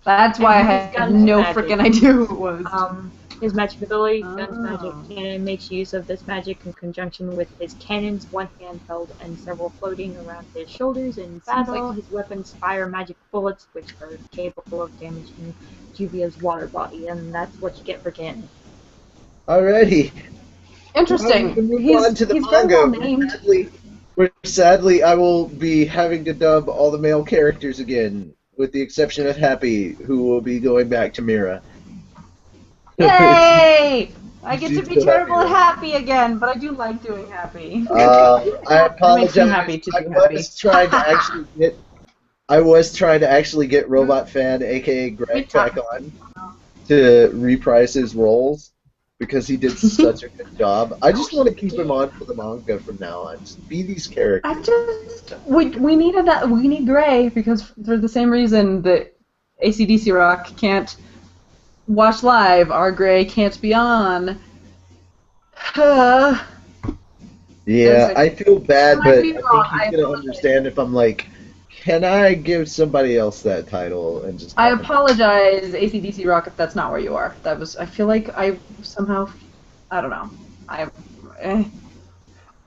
That's why I And he's had got no magic. freaking idea who it was. His magic ability, guns magic. Oh. Cannon makes use of this magic in conjunction with his cannons, one hand held and several floating around his shoulders in battle. His weapons fire magic bullets, which are capable of damaging Juvia's water body, and that's what you get for Cannon. Alrighty. Interesting. Well, we can move He's on to the very well manga. named. Sadly, I will be having to dub all the male characters again, with the exception of Happy, who will be going back to Mira. Yay! I get to She's be so terrible happy. at Happy again, but I do like doing Happy. I apologize. Makes me happy to do I was trying to actually get Robot Fan, aka Greg, back on to reprise his roles because he did such a good job. I just want to keep him on for the manga from now on. Just be these characters. We need Gray because for the same reason that AC/DC Rock can't watch live, our Gray can't be on. Yeah, I feel bad, I but might I be think wrong. he's I gonna apologize. understand if I'm like, can I give somebody else that title and just? I apologize, AC/DC Rock, if that's not where you are. I feel like I somehow, I don't know.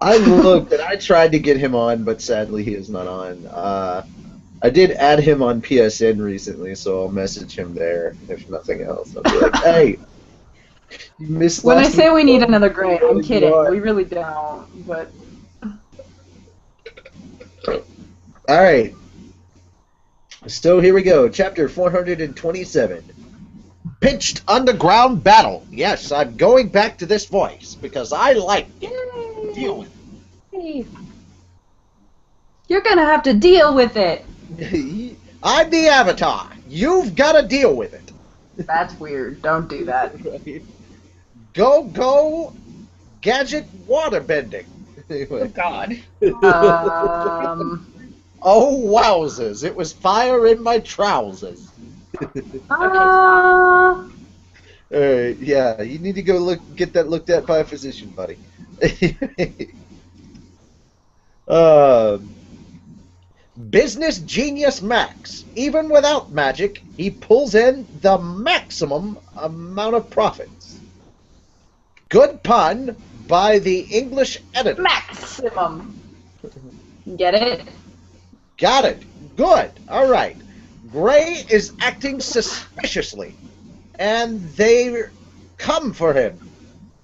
I looked and I tried to get him on, but sadly he is not on. I did add him on PSN recently, so I'll message him there if nothing else. I'll be like, hey, you missed When I last say week. we need another Gray, I'm Really kidding. want. We really don't. But All right. So here we go. Chapter 427. Pinched underground battle. Yes, I'm going back to this voice because I like it. Deal with you're gonna have to deal with it. it. I'm the Avatar. You've got to deal with it. That's weird. Don't do that. Go, go, gadget waterbending. Anyway. God. Oh, wowzers. It was fire in my trousers. Yeah, you need to go get that looked at by a physician, buddy. Business genius Max. Even without magic, he pulls in the maximum amount of profits. Good pun by the English editor. Maximum. Get it? Got it. Good. All right. Gray is acting suspiciously, and they come for him.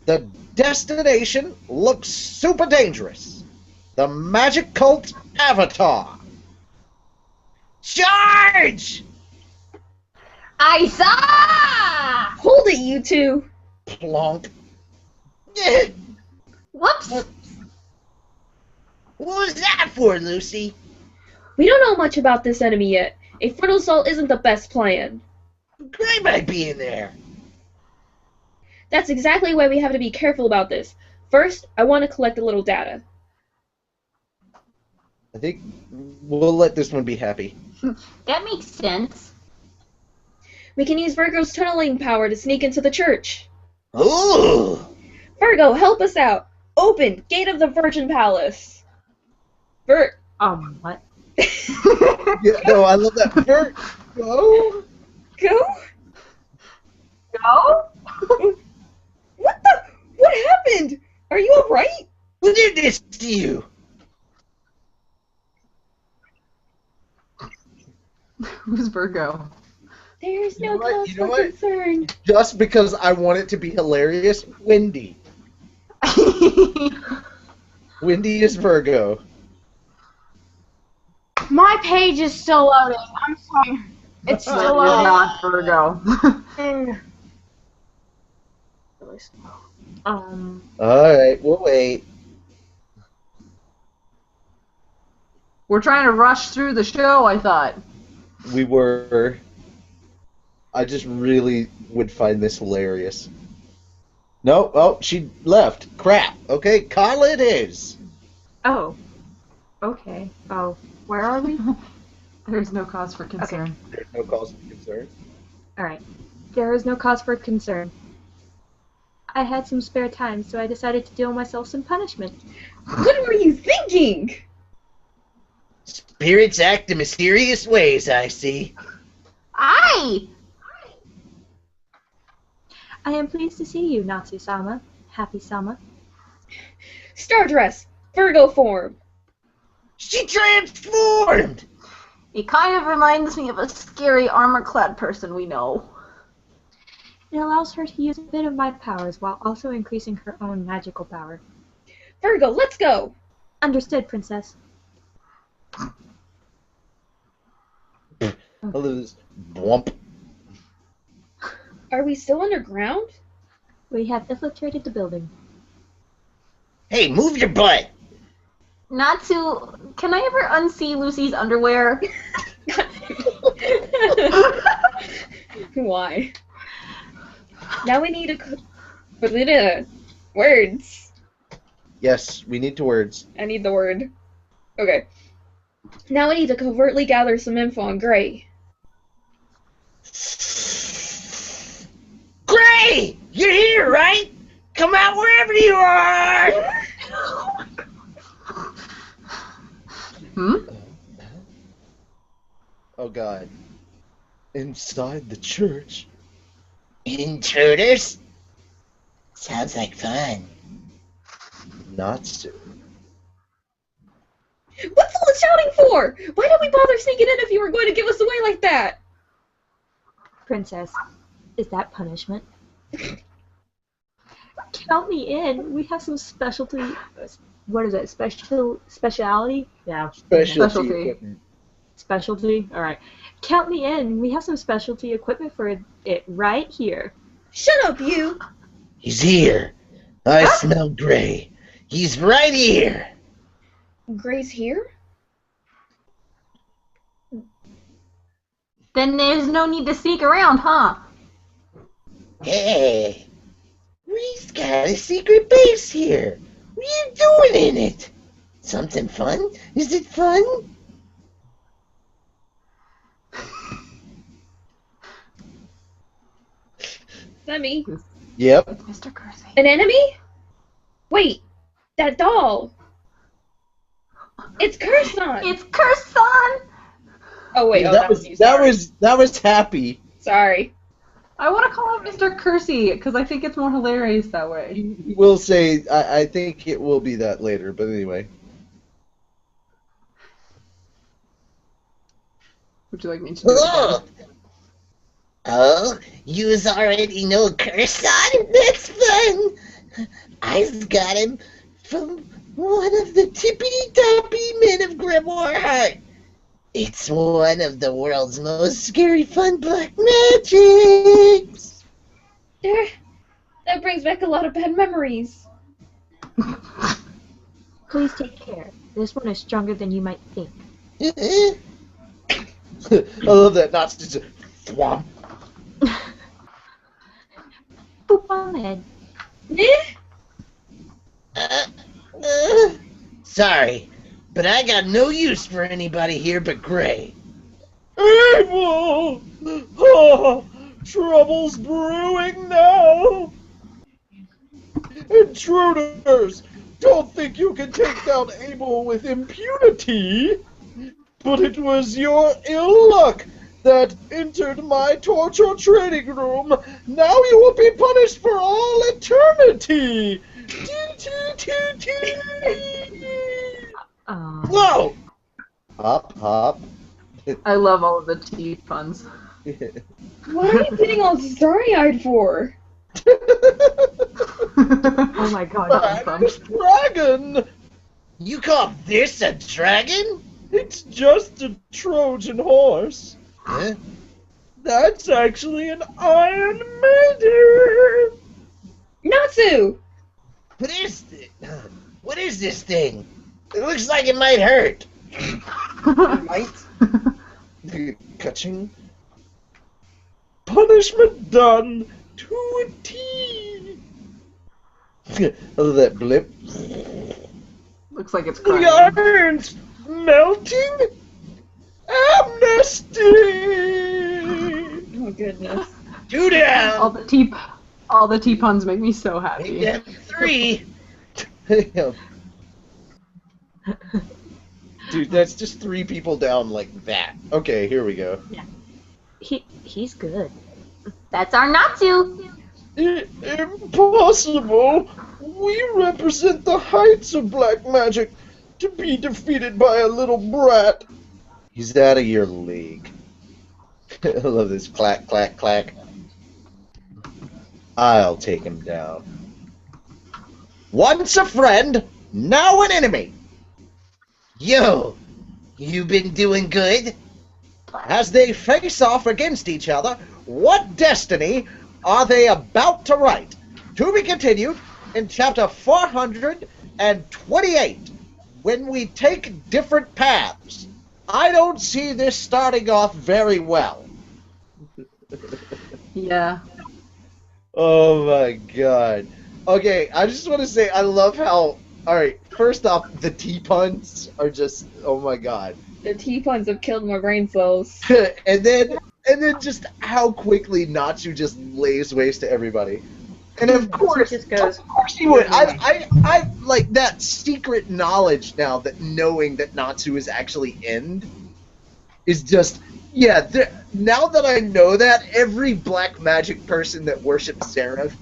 The destination looks super dangerous. The magic cult Avatar. Charge! I saw! Hold it, you two! Plonk. Eh, Whoops! what was that for, Lucy? We don't know much about this enemy yet. A fertile soul isn't the best plan. Gray might be in there. That's exactly why we have to be careful about this. First, I want to collect a little data. I think we'll let this one be happy. That makes sense. We can use Virgo's tunneling power to sneak into the church. Ooh! Virgo, help us out! Open! Gate of the Virgin Palace! What? Yeah, no, I love that. Go! Go? Go? What happened? Are you alright? Who did this to you? Who's Virgo? There's no You know what? cause You know for what? concern. Just because I want it to be hilarious, Wendy. Wendy is Virgo. My page is still loading. I'm sorry. It's still You're loading. not Virgo. Really slow. Alright, we'll wait. We're trying to rush through the show, I thought. We were. I just really would find this hilarious. No, oh, she left. Crap. Okay, Carla it is. Oh. Okay. Oh. Where are we? There's no cause for concern. There's no cause for concern. Alright. There is no cause for concern. I had some spare time, so I decided to deal myself some punishment. What were you thinking? Spirits act in mysterious ways, I see. Aye! I am pleased to see you, Natsu-sama. Happy-sama. Star dress, Virgo form. She transformed! It kind of reminds me of a scary armor-clad person we know. It allows her to use a bit of my powers while also increasing her own magical power. Virgo, let's go. Understood, princess. I love this. Bwomp. Are we still underground? We have infiltrated the building. Hey, move your butt! Natsu, can I ever unsee Lucy's underwear? Why? Now we need words. Yes, we need 2 words. I need the word. Okay. Now we need to covertly gather some info on Gray. Gray! You're here, right? Come out wherever you are! Hmm? Oh god. Inside the church. Intruders? Sounds like fun. Natsu. What's all the shouting for? Why did we bother sneaking in if you were going to give us away like that? Princess, is that punishment? Count me in. We have some specialty. What is it? Speciality? Yeah. Specialty. equipment. Specialty? Alright. Count me in. We have some specialty equipment for it right here. Shut up, you! He's here. I smell Gray. He's right here. Gray's here? Then there's no need to sneak around, huh? Hey, we've got a secret base here. What are you doing in it? Something fun? Is it fun? Is that me? Yep. Mr. Kersey. An enemy? Wait, that doll. It's Kursan. It's Kursan! Oh wait, that was you. that Sorry. was Happy. Sorry. I want to call him Mr. Kersey because I think it's more hilarious that way. We'll say I think it will be that later, but anyway. Would you like me to do it Oh, again? oh, yous already know Kursan? That's fun. I've got him from one of the tippity-toppy men of Grimoire Heart. It's one of the world's most scary fun black magics. That brings back a lot of bad memories. Please take care. This one is stronger than you might think. I love that. Not just thwomp. Boop on the head. Sorry, but I got no use for anybody here but Gray. Evil! Oh, trouble's brewing now! Intruders! Don't think you can take down Abel with impunity! But it was your ill luck that entered my torture training room. Now you will be punished for all eternity. Whoa! Hop, hop. I love all of the tea puns. What are you getting all starry-eyed for? Oh my god. I'm a dragon! You call this a dragon? It's just a Trojan horse. Huh? That's actually an Iron Maiden! Natsu! What is this thing? It looks like it might hurt. Right? Catching. Punishment done to a T. That blip. Looks like it's The crying. iron's melting. Amnesty. Oh goodness. 2 down. All the tea puns make me so Make happy. them 3. Dude, that's just 3 people down like that. Okay, here we go. He's good. That's our Natsu. Impossible! We represent the heights of black magic to be defeated by a little brat. He's out of your league. I love this clack, clack, clack. I'll take him down. Once a friend, now an enemy. Yo, you been doing good? As they face off against each other, what destiny are they about to write? To be continued in chapter 428, when we take different paths. I don't see this starting off very well. Yeah. Oh my god. Okay, I just want to say I love how... Alright, first off, the T-puns are just... Oh my god. The T-puns have killed my brain cells. and then just how quickly Natsu just lays waste to everybody. And of course he would. I like that secret knowledge now, that knowing that Natsu is actually End is just, yeah, now that I know that, every black magic person that worships Seraph,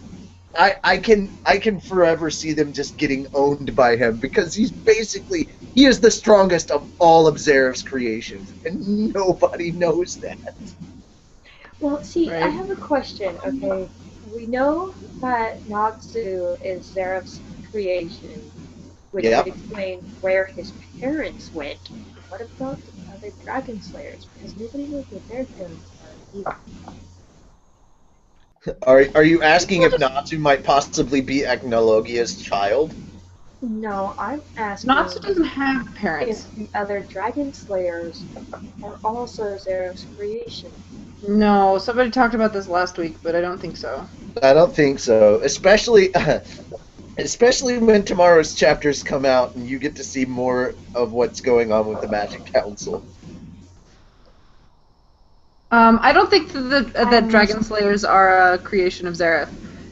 I can forever see them just getting owned by him, because he is the strongest of all of Zeraph's creations, and nobody knows that. Well, see, I Right. have a question, okay? We know that Natsu is Zeraph's creation, which Yep. would explain where his parents went. What about the other Dragon Slayers? Because nobody knows what their parents are either. Are you asking if Natsu might possibly be Agnologia's child? No, I'm asking Natsu doesn't have parents. if the other Dragon Slayers are also Zeraph's creation. No, somebody talked about this last week, but I don't think so. I don't think so. Especially when tomorrow's chapters come out and you get to see more of what's going on with the Magic Council. I don't think that Dragon Slayers are a creation of Zeref,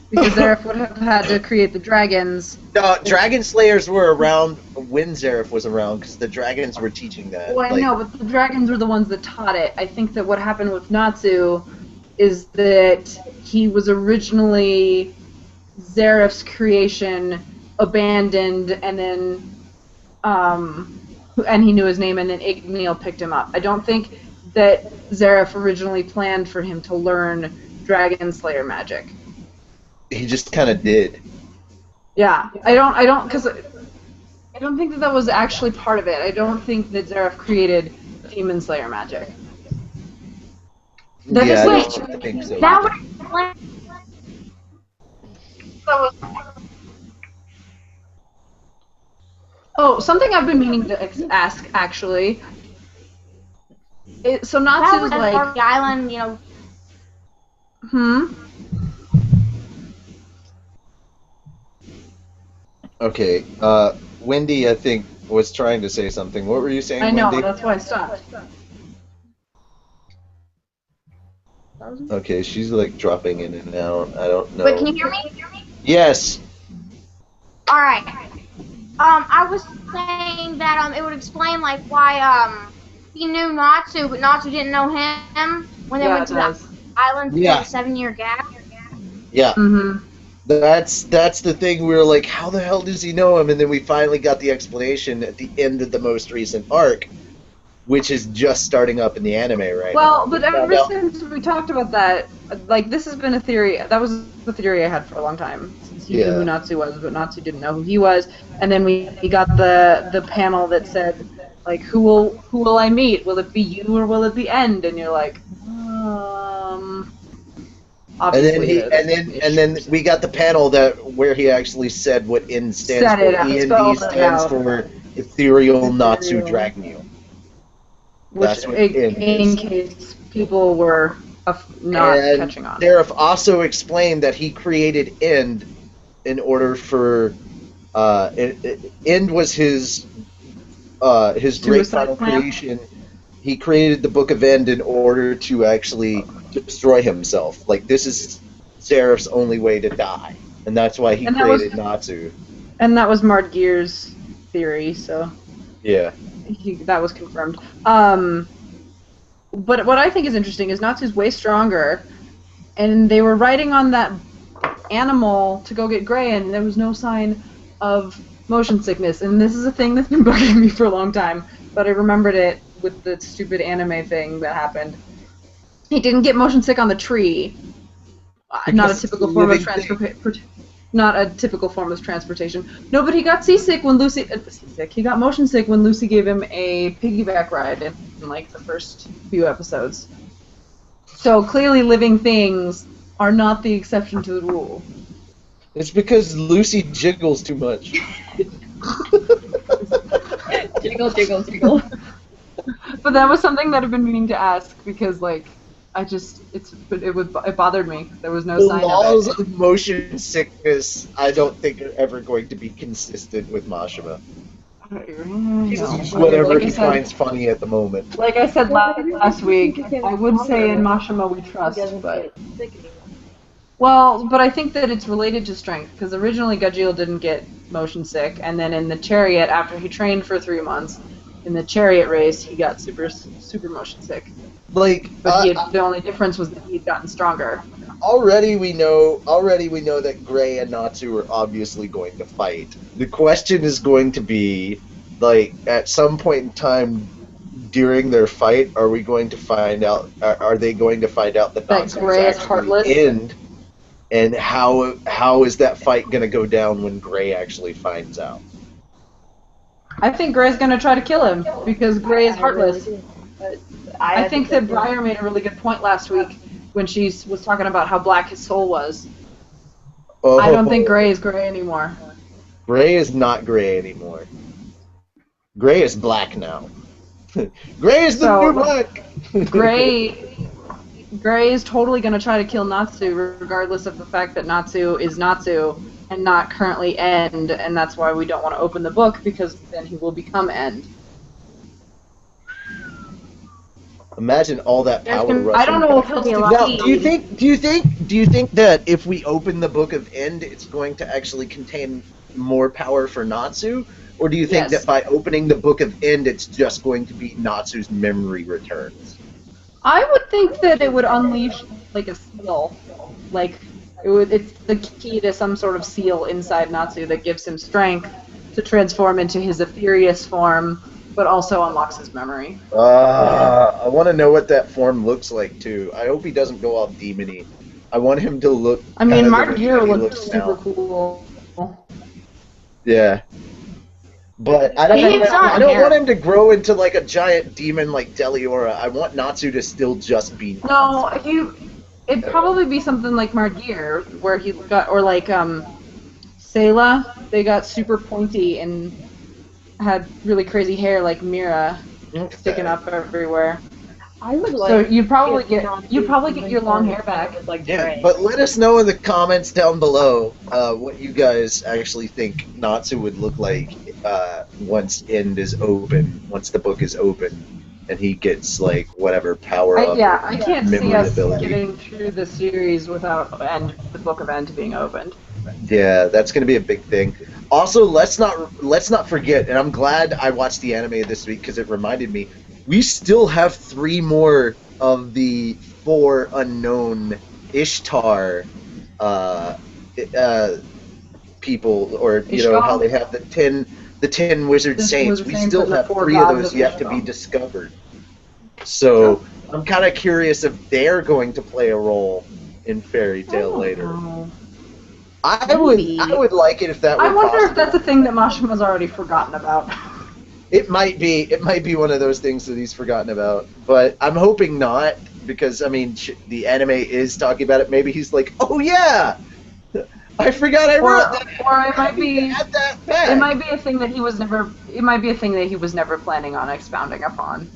because Zeref would have had to create the dragons. No, Dragon Slayers were around when Zeref was around, because the dragons were teaching that. Well, I know, but the dragons were the ones that taught it. I think that what happened with Natsu is that he was originally Zeref's creation, abandoned, and then, and he knew his name, and then Igneal picked him up. I don't think that Zeref originally planned for him to learn Dragon Slayer magic. He just kind of did. Yeah, I don't think that was actually part of it. I don't think that Zeref created Demon Slayer magic. That Yeah, I is don't think so. That would explain. Oh, something I've been meaning to ask, actually. So That Natsu's was like, the island, you know. Okay, Wendy, I think, was trying to say something. What were you saying, I know, Wendy? that's why I stopped. Okay, she's like dropping in and out. I don't know. Wait, can you hear me? Yes. All right. I was saying that it would explain like why he knew Natsu, but Natsu didn't know him when they went to the island for the 7-year gap. Yeah. Mm-hmm. That's the thing. We were like, how the hell does he know him? And then we finally got the explanation at the end of the most recent arc, which is just starting up in the anime right now. Well, but ever since we talked about that, like, this has been a theory. That was the theory I had for a long time. Since he knew who Natsu was, but Natsu didn't know who he was. And then we got the panel that said, like, who will I meet? Will it be you or will it be End? And you're like, obviously. And then we got the panel where he actually said what END stands for. END stands for Ethereal Natsu Dragnew. Which, in case people were not catching on. Seraph also explained that he created END in order for END was his great final creation. He created the Book of End in order to actually destroy himself. Like, this is Seraph's only way to die, and that's why he created Natsu. And that was Mardgear's theory, so yeah, that was confirmed. But what I think is interesting is Natsu's way stronger, and they were riding on that animal to go get Gray, and there was no sign of motion sickness. And this is a thing that's been bugging me for a long time, but I remembered it with the stupid anime thing that happened. He didn't get motion sick on the tree. Not a typical form of transportation. No, but he got seasick when Lucy. He got motion sick when Lucy gave him a piggyback ride in like the first few episodes. So clearly, living things are not the exception to the rule. It's because Lucy jiggles too much. Jiggle, jiggle, jiggle. But that was something that I've been meaning to ask because, like, it bothered me. There was no sign of it. The laws of motion sickness, I don't think, are ever going to be consistent with Mashima. Whatever he finds funny at the moment. Like I said last week, I would say in Mashima we trust, but... Well, but I think that it's related to strength, because originally Gajeel didn't get motion sick, and then in the chariot, after he trained for 3 months, in the chariot race, he got super motion sick. Like, but the only difference was that he'd gotten stronger. Already we know that Gray and Natsu are obviously going to fight. The question is going to be, like, at some point in time during their fight, are we going to find out? Are they going to find out that Natsu Gray is heartless? End? And how is that fight going to go down when Gray actually finds out? I think Gray's going to try to kill him because Gray is heartless. I think that Briar made a really good point last week when she was talking about how black his soul was. Oh. I don't think Gray is Gray anymore. Gray is not Gray anymore. Gray is black now. Gray is the new black! Gray is totally going to try to kill Natsu regardless of the fact that Natsu is Natsu and not currently End, and that's why we don't want to open the book, because then he will become End. Imagine all that power rushing. I don't know if he'll be alive. Now, do you think that if we open the Book of End, it's going to actually contain more power for Natsu, or do you think that by opening the Book of End, it's just going to be Natsu's memory returns? I would think that it would unleash like a seal, like it's the key to some sort of seal inside Natsu that gives him strength to transform into his Ethereus form, but also unlocks his memory. I want to know what that form looks like, too. I hope he doesn't go all demony. I want him to look... I mean, Mardgear looks super cool. Yeah. But I don't want him to grow into, like, a giant demon like Deliora. I want Natsu to still just be... No, it'd probably be something like Mardgear, where he got... Or like, Sayla, they got super pointy and... had really crazy hair like Mira, sticking up everywhere. I would like. So you'd probably get your long hair back. Like yeah, but let us know in the comments down below what you guys actually think Natsu would look like once End is open, once the book is open, and he gets like whatever power up. Yeah, I can't see us getting through the series without the Book of End being opened. Yeah, that's going to be a big thing. Also, let's not forget, and I'm glad I watched the anime this week because it reminded me, we still have 3 more of the 4 unknown Ishtar people, or how they have the 10 wizard saints. We still have 3 of those yet to be discovered. So I'm kind of curious if they're going to play a role in Fairy Tale later. I would like it if that were I wonder possible. if that's a thing that Mashima's already forgotten about. It might be. It might be one of those things that he's forgotten about. But I'm hoping not, because, I mean, the anime is talking about it. Maybe he's like, oh yeah! I forgot I wrote that. Or it might be. Add that back. It might be a thing that he was never. It might be a thing that he was never planning on expounding upon.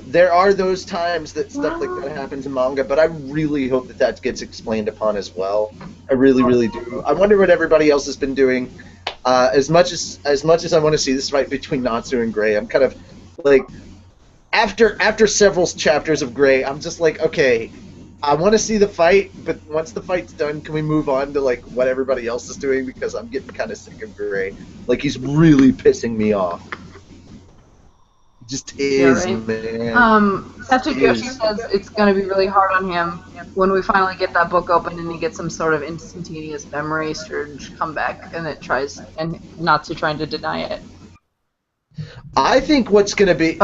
There are those times that stuff like that happens in manga, but I really hope that gets explained upon as well. I really, really do. I wonder what everybody else has been doing. As much as I want to see this fight between Natsu and Gray, I'm kind of like, after several chapters of Gray, I'm just like, okay, I want to see the fight, but once the fight's done, can we move on to like what everybody else is doing, because I'm getting kind of sick of Gray. Like, he's really pissing me off. He just is, right. Man. Tatsuyoshi says it's going to be really hard on him when we finally get that book open and he gets some sort of instantaneous memory surge comeback, and Natsu trying to deny it. I think what's going to be...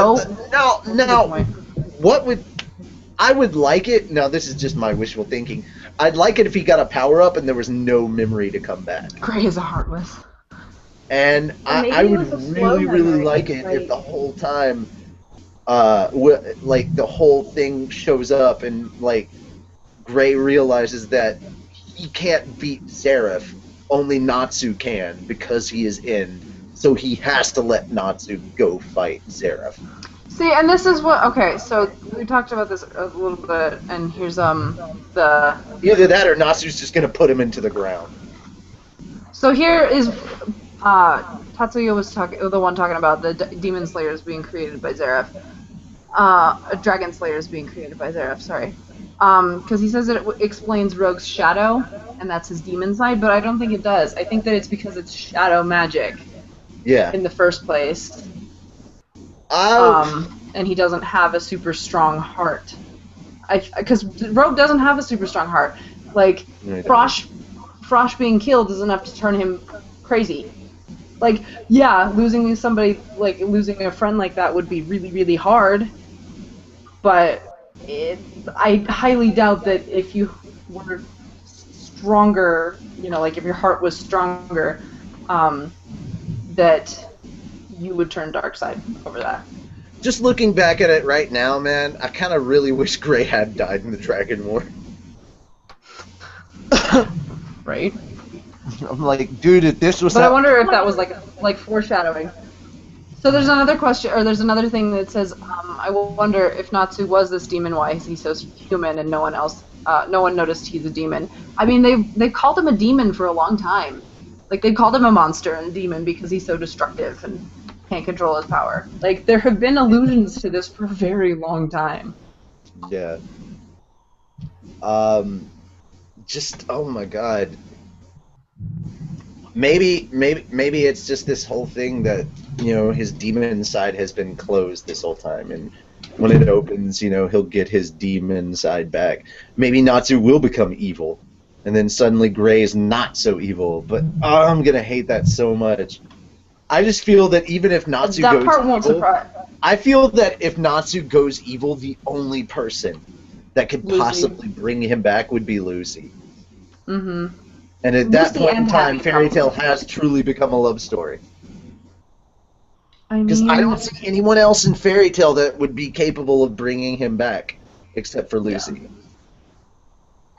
I would like it... Now, this is just my wishful thinking. I'd like it if he got a power-up and there was no memory to come back. Gray is a Heartless. And I would really, really like it if the whole time, like, the whole thing shows up and, like, Gray realizes that he can't beat Seraph, only Natsu can, because he is in. So he has to let Natsu go fight Seraph. See, and this is what... Okay, so we talked about this a little bit, and here's, the... Either that or Natsu's just going to put him into the ground. So here is... Tatsuya was the one talking about the demon slayers being created by Seraph. Dragon slayers being created by Seraph, sorry. Because he says that it explains Rogue's shadow, and that's his demon side, but I don't think it does. I think that it's because it's shadow magic. Yeah. In the first place. And he doesn't have a super strong heart. Because Rogue doesn't have a super strong heart. Like, Frosh being killed is enough to turn him crazy. Like, yeah, losing somebody, like, losing a friend like that would be really, really hard. But I highly doubt that if you were stronger, like if your heart was stronger, that you would turn dark side over that. Just looking back at it right now, man, I kind of really wish Gray had died in the Dragon War. Right? I'm like, dude, if this was... But I wonder if that was like foreshadowing. So there's another question, or there's another thing that says, I wonder if Natsu was this demon, why is he so human and no one noticed he's a demon? I mean, they've called him a demon for a long time. Like, they called him a monster and a demon because he's so destructive and can't control his power. Like, there have been allusions to this for a very long time. Yeah. Just, oh my god. Maybe it's just this whole thing that, his demon side has been closed this whole time, and when it opens, he'll get his demon side back. Maybe Natsu will become evil, and then suddenly Gray is not so evil, but I'm gonna hate that so much. I just feel that even if Natsu goes evil, I feel that if Natsu goes evil, the only person that could possibly bring him back would be Lucy. Mm-hmm. And at that point in time, Fairy Tale has truly become a love story. Because I don't see anyone else in Fairy Tale that would be capable of bringing him back, except for Lucy. Yeah.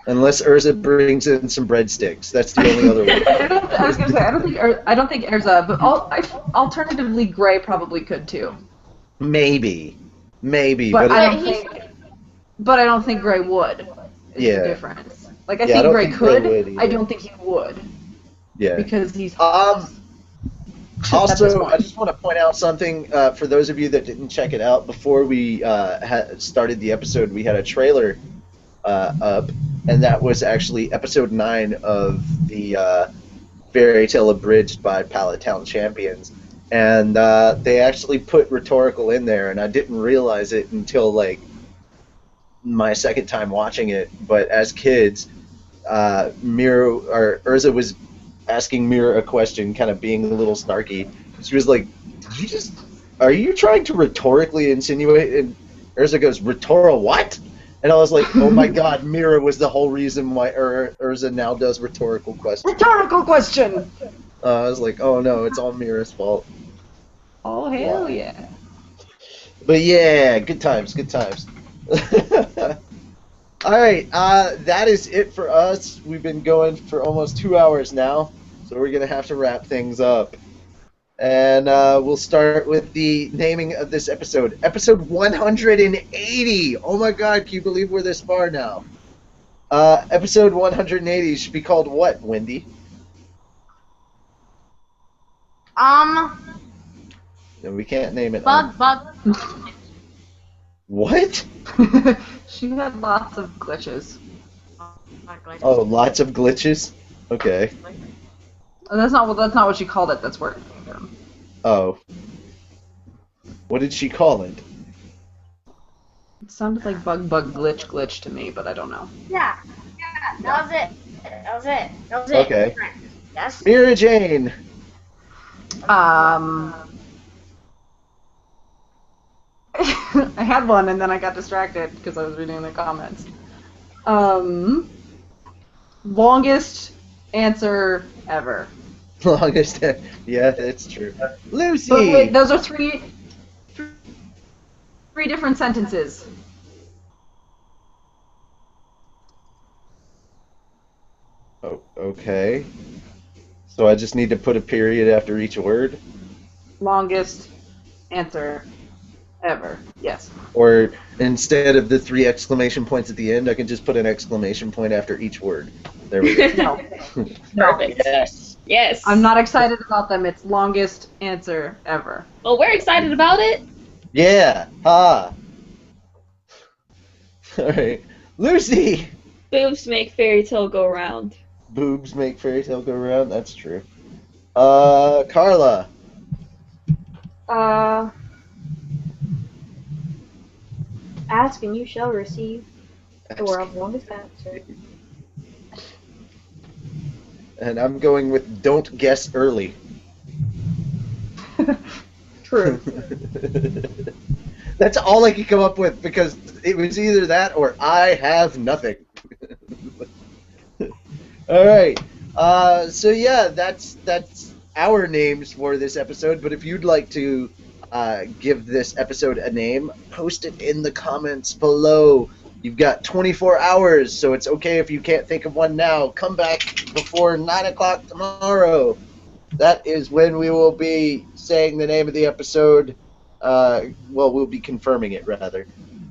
Unless Urza brings in some breadsticks, that's the only other way. I was gonna say I don't think Urza, but alternatively Gray probably could too. Maybe, but I don't think Gray would. Is the difference. Like, I think Gray could. I don't think he would. Yeah. Because he's... Also, I just want to point out something for those of you that didn't check it out. Before we started the episode, we had a trailer up, and that was actually episode 9 of the Fairy Tale Abridged by Pallet Town Champions. and they actually put rhetorical in there, and I didn't realize it until like my second time watching it. But as kids, Urza was asking Mira a question, kind of being a little snarky. She was like, are you trying to rhetorically insinuate? And Urza goes, rhetorical what? And I was like, oh my god, Mira was the whole reason why Urza now does rhetorical questions. Rhetorical question! I was like, oh no, it's all Mira's fault. Oh, hell yeah. But yeah, good times, good times. Alright, that is it for us. We've been going for almost 2 hours now, so we're going to have to wrap things up. And we'll start with the naming of this episode. Episode 180! Oh my god, can you believe we're this far now? Episode 180 should be called what, Wendy? No, we can't name it. Bug. What? She had lots of glitches. Oh, lots of glitches? Okay. That's not what she called it. That's where. Oh. What did she call it? It sounded like bug glitch to me, but I don't know. Yeah, that was it. Okay. Yes. Mira Jane. I had one and then I got distracted because I was reading the comments. Longest answer ever. Longest. Yeah, that's true. Lucy. But wait, those are three different sentences. Oh, okay. So I just need to put a period after each word? Longest answer ever. Yes. Or instead of the 3 exclamation points at the end, I can just put an exclamation point after each word. There we go. No. Perfect. Yes. Yes. I'm not excited about them. It's longest answer ever. Well, we're excited about it. Yeah. Ha. Alright. Lucy! Boobs make fairy tale go round. Boobs make fairy tale go round? That's true. Carla. Ask and you shall receive the world's longest answer. And I'm going with don't guess early. True. That's all I could come up with because it was either that or I have nothing. All right. So yeah, that's our names for this episode. But if you'd like to give this episode a name, post it in the comments below. You've got 24 hours, so it's okay if you can't think of one now. Come back before 9 o'clock tomorrow. That is when we will be saying the name of the episode. Well, we'll be confirming it, rather.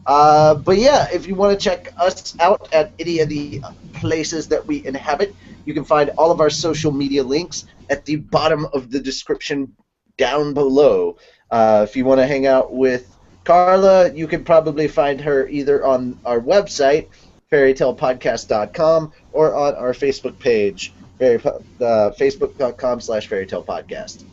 But yeah, if you want to check us out at any of the places that we inhabit, you can find all of our social media links at the bottom of the description down below. If you want to hang out with Carla, you can probably find her either on our website, fairytalepodcast.com, or on our Facebook page, facebook.com/fairytalepodcast.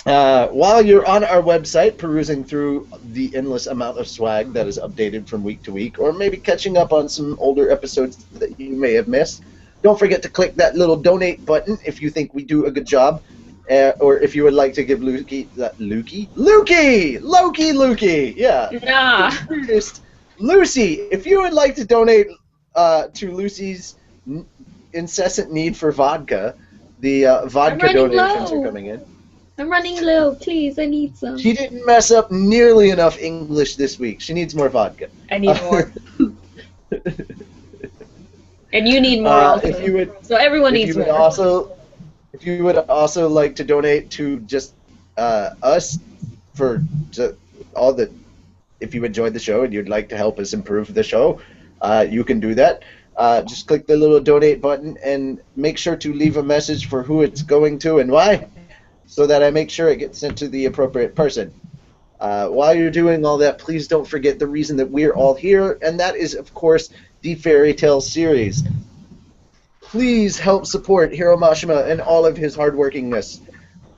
While you're on our website, perusing through the endless amount of swag that is updated from week to week, or maybe catching up on some older episodes that you may have missed, don't forget to click that little donate button if you think we do a good job. Or if you would like to give Lukey, yeah. Nah. Lucy, if you would like to donate to Lucy's incessant need for vodka, the vodka donations are coming in. I'm running low, please, I need some. She didn't mess up nearly enough English this week. She needs more vodka. I need more. And you need more also. So everyone needs more. If you would also like to donate to just us for all the, if you enjoyed the show and you'd like to help us improve the show, you can do that. Just click the little donate button and make sure to leave a message for who it's going to and why, so that I make sure it gets sent to the appropriate person. While you're doing all that, please don't forget the reason that we're all here, and that is, of course, the Fairy Tale series. Please help support Hiro Mashima and all of his hardworkingness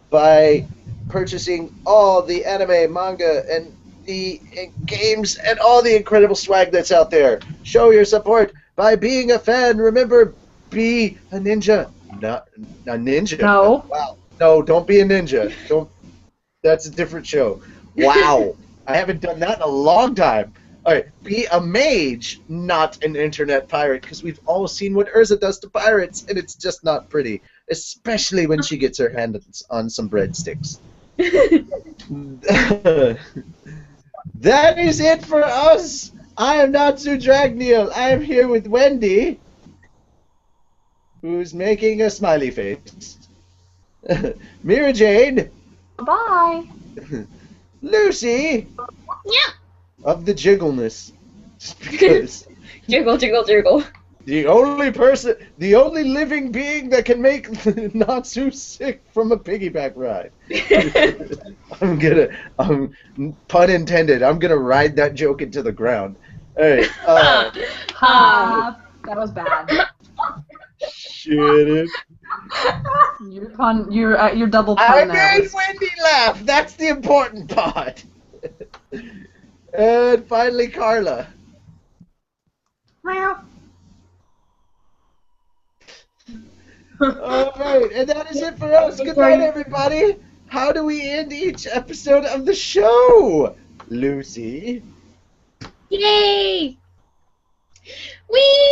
by purchasing all the anime, manga, and the games and all the incredible swag that's out there. Show your support by being a fan. Remember, be a ninja. Not a ninja. No. Wow. No, don't be a ninja. Don't. That's a different show. Wow. I haven't done that in a long time. All right, be a mage, not an internet pirate, because we've all seen what Urza does to pirates, and it's just not pretty, especially when she gets her hands on some breadsticks. That is it for us. I am Natsu Dragneel. I am here with Wendy, who's making a smiley face. Mira Jade. Bye. Lucy. Yeah. Of the jiggleness. Because Jiggle, jiggle, jiggle. the only living being that can make Natsu sick from a piggyback ride. Pun intended, I'm gonna ride that joke into the ground. Alright, That was bad. shut it. You're double I pun there. made Wendy laugh! That's the important part! And finally, Carla. Well, Alright, and that is it for us. Good night, everybody. How do we end each episode of the show? Lucy. Yay! Whee!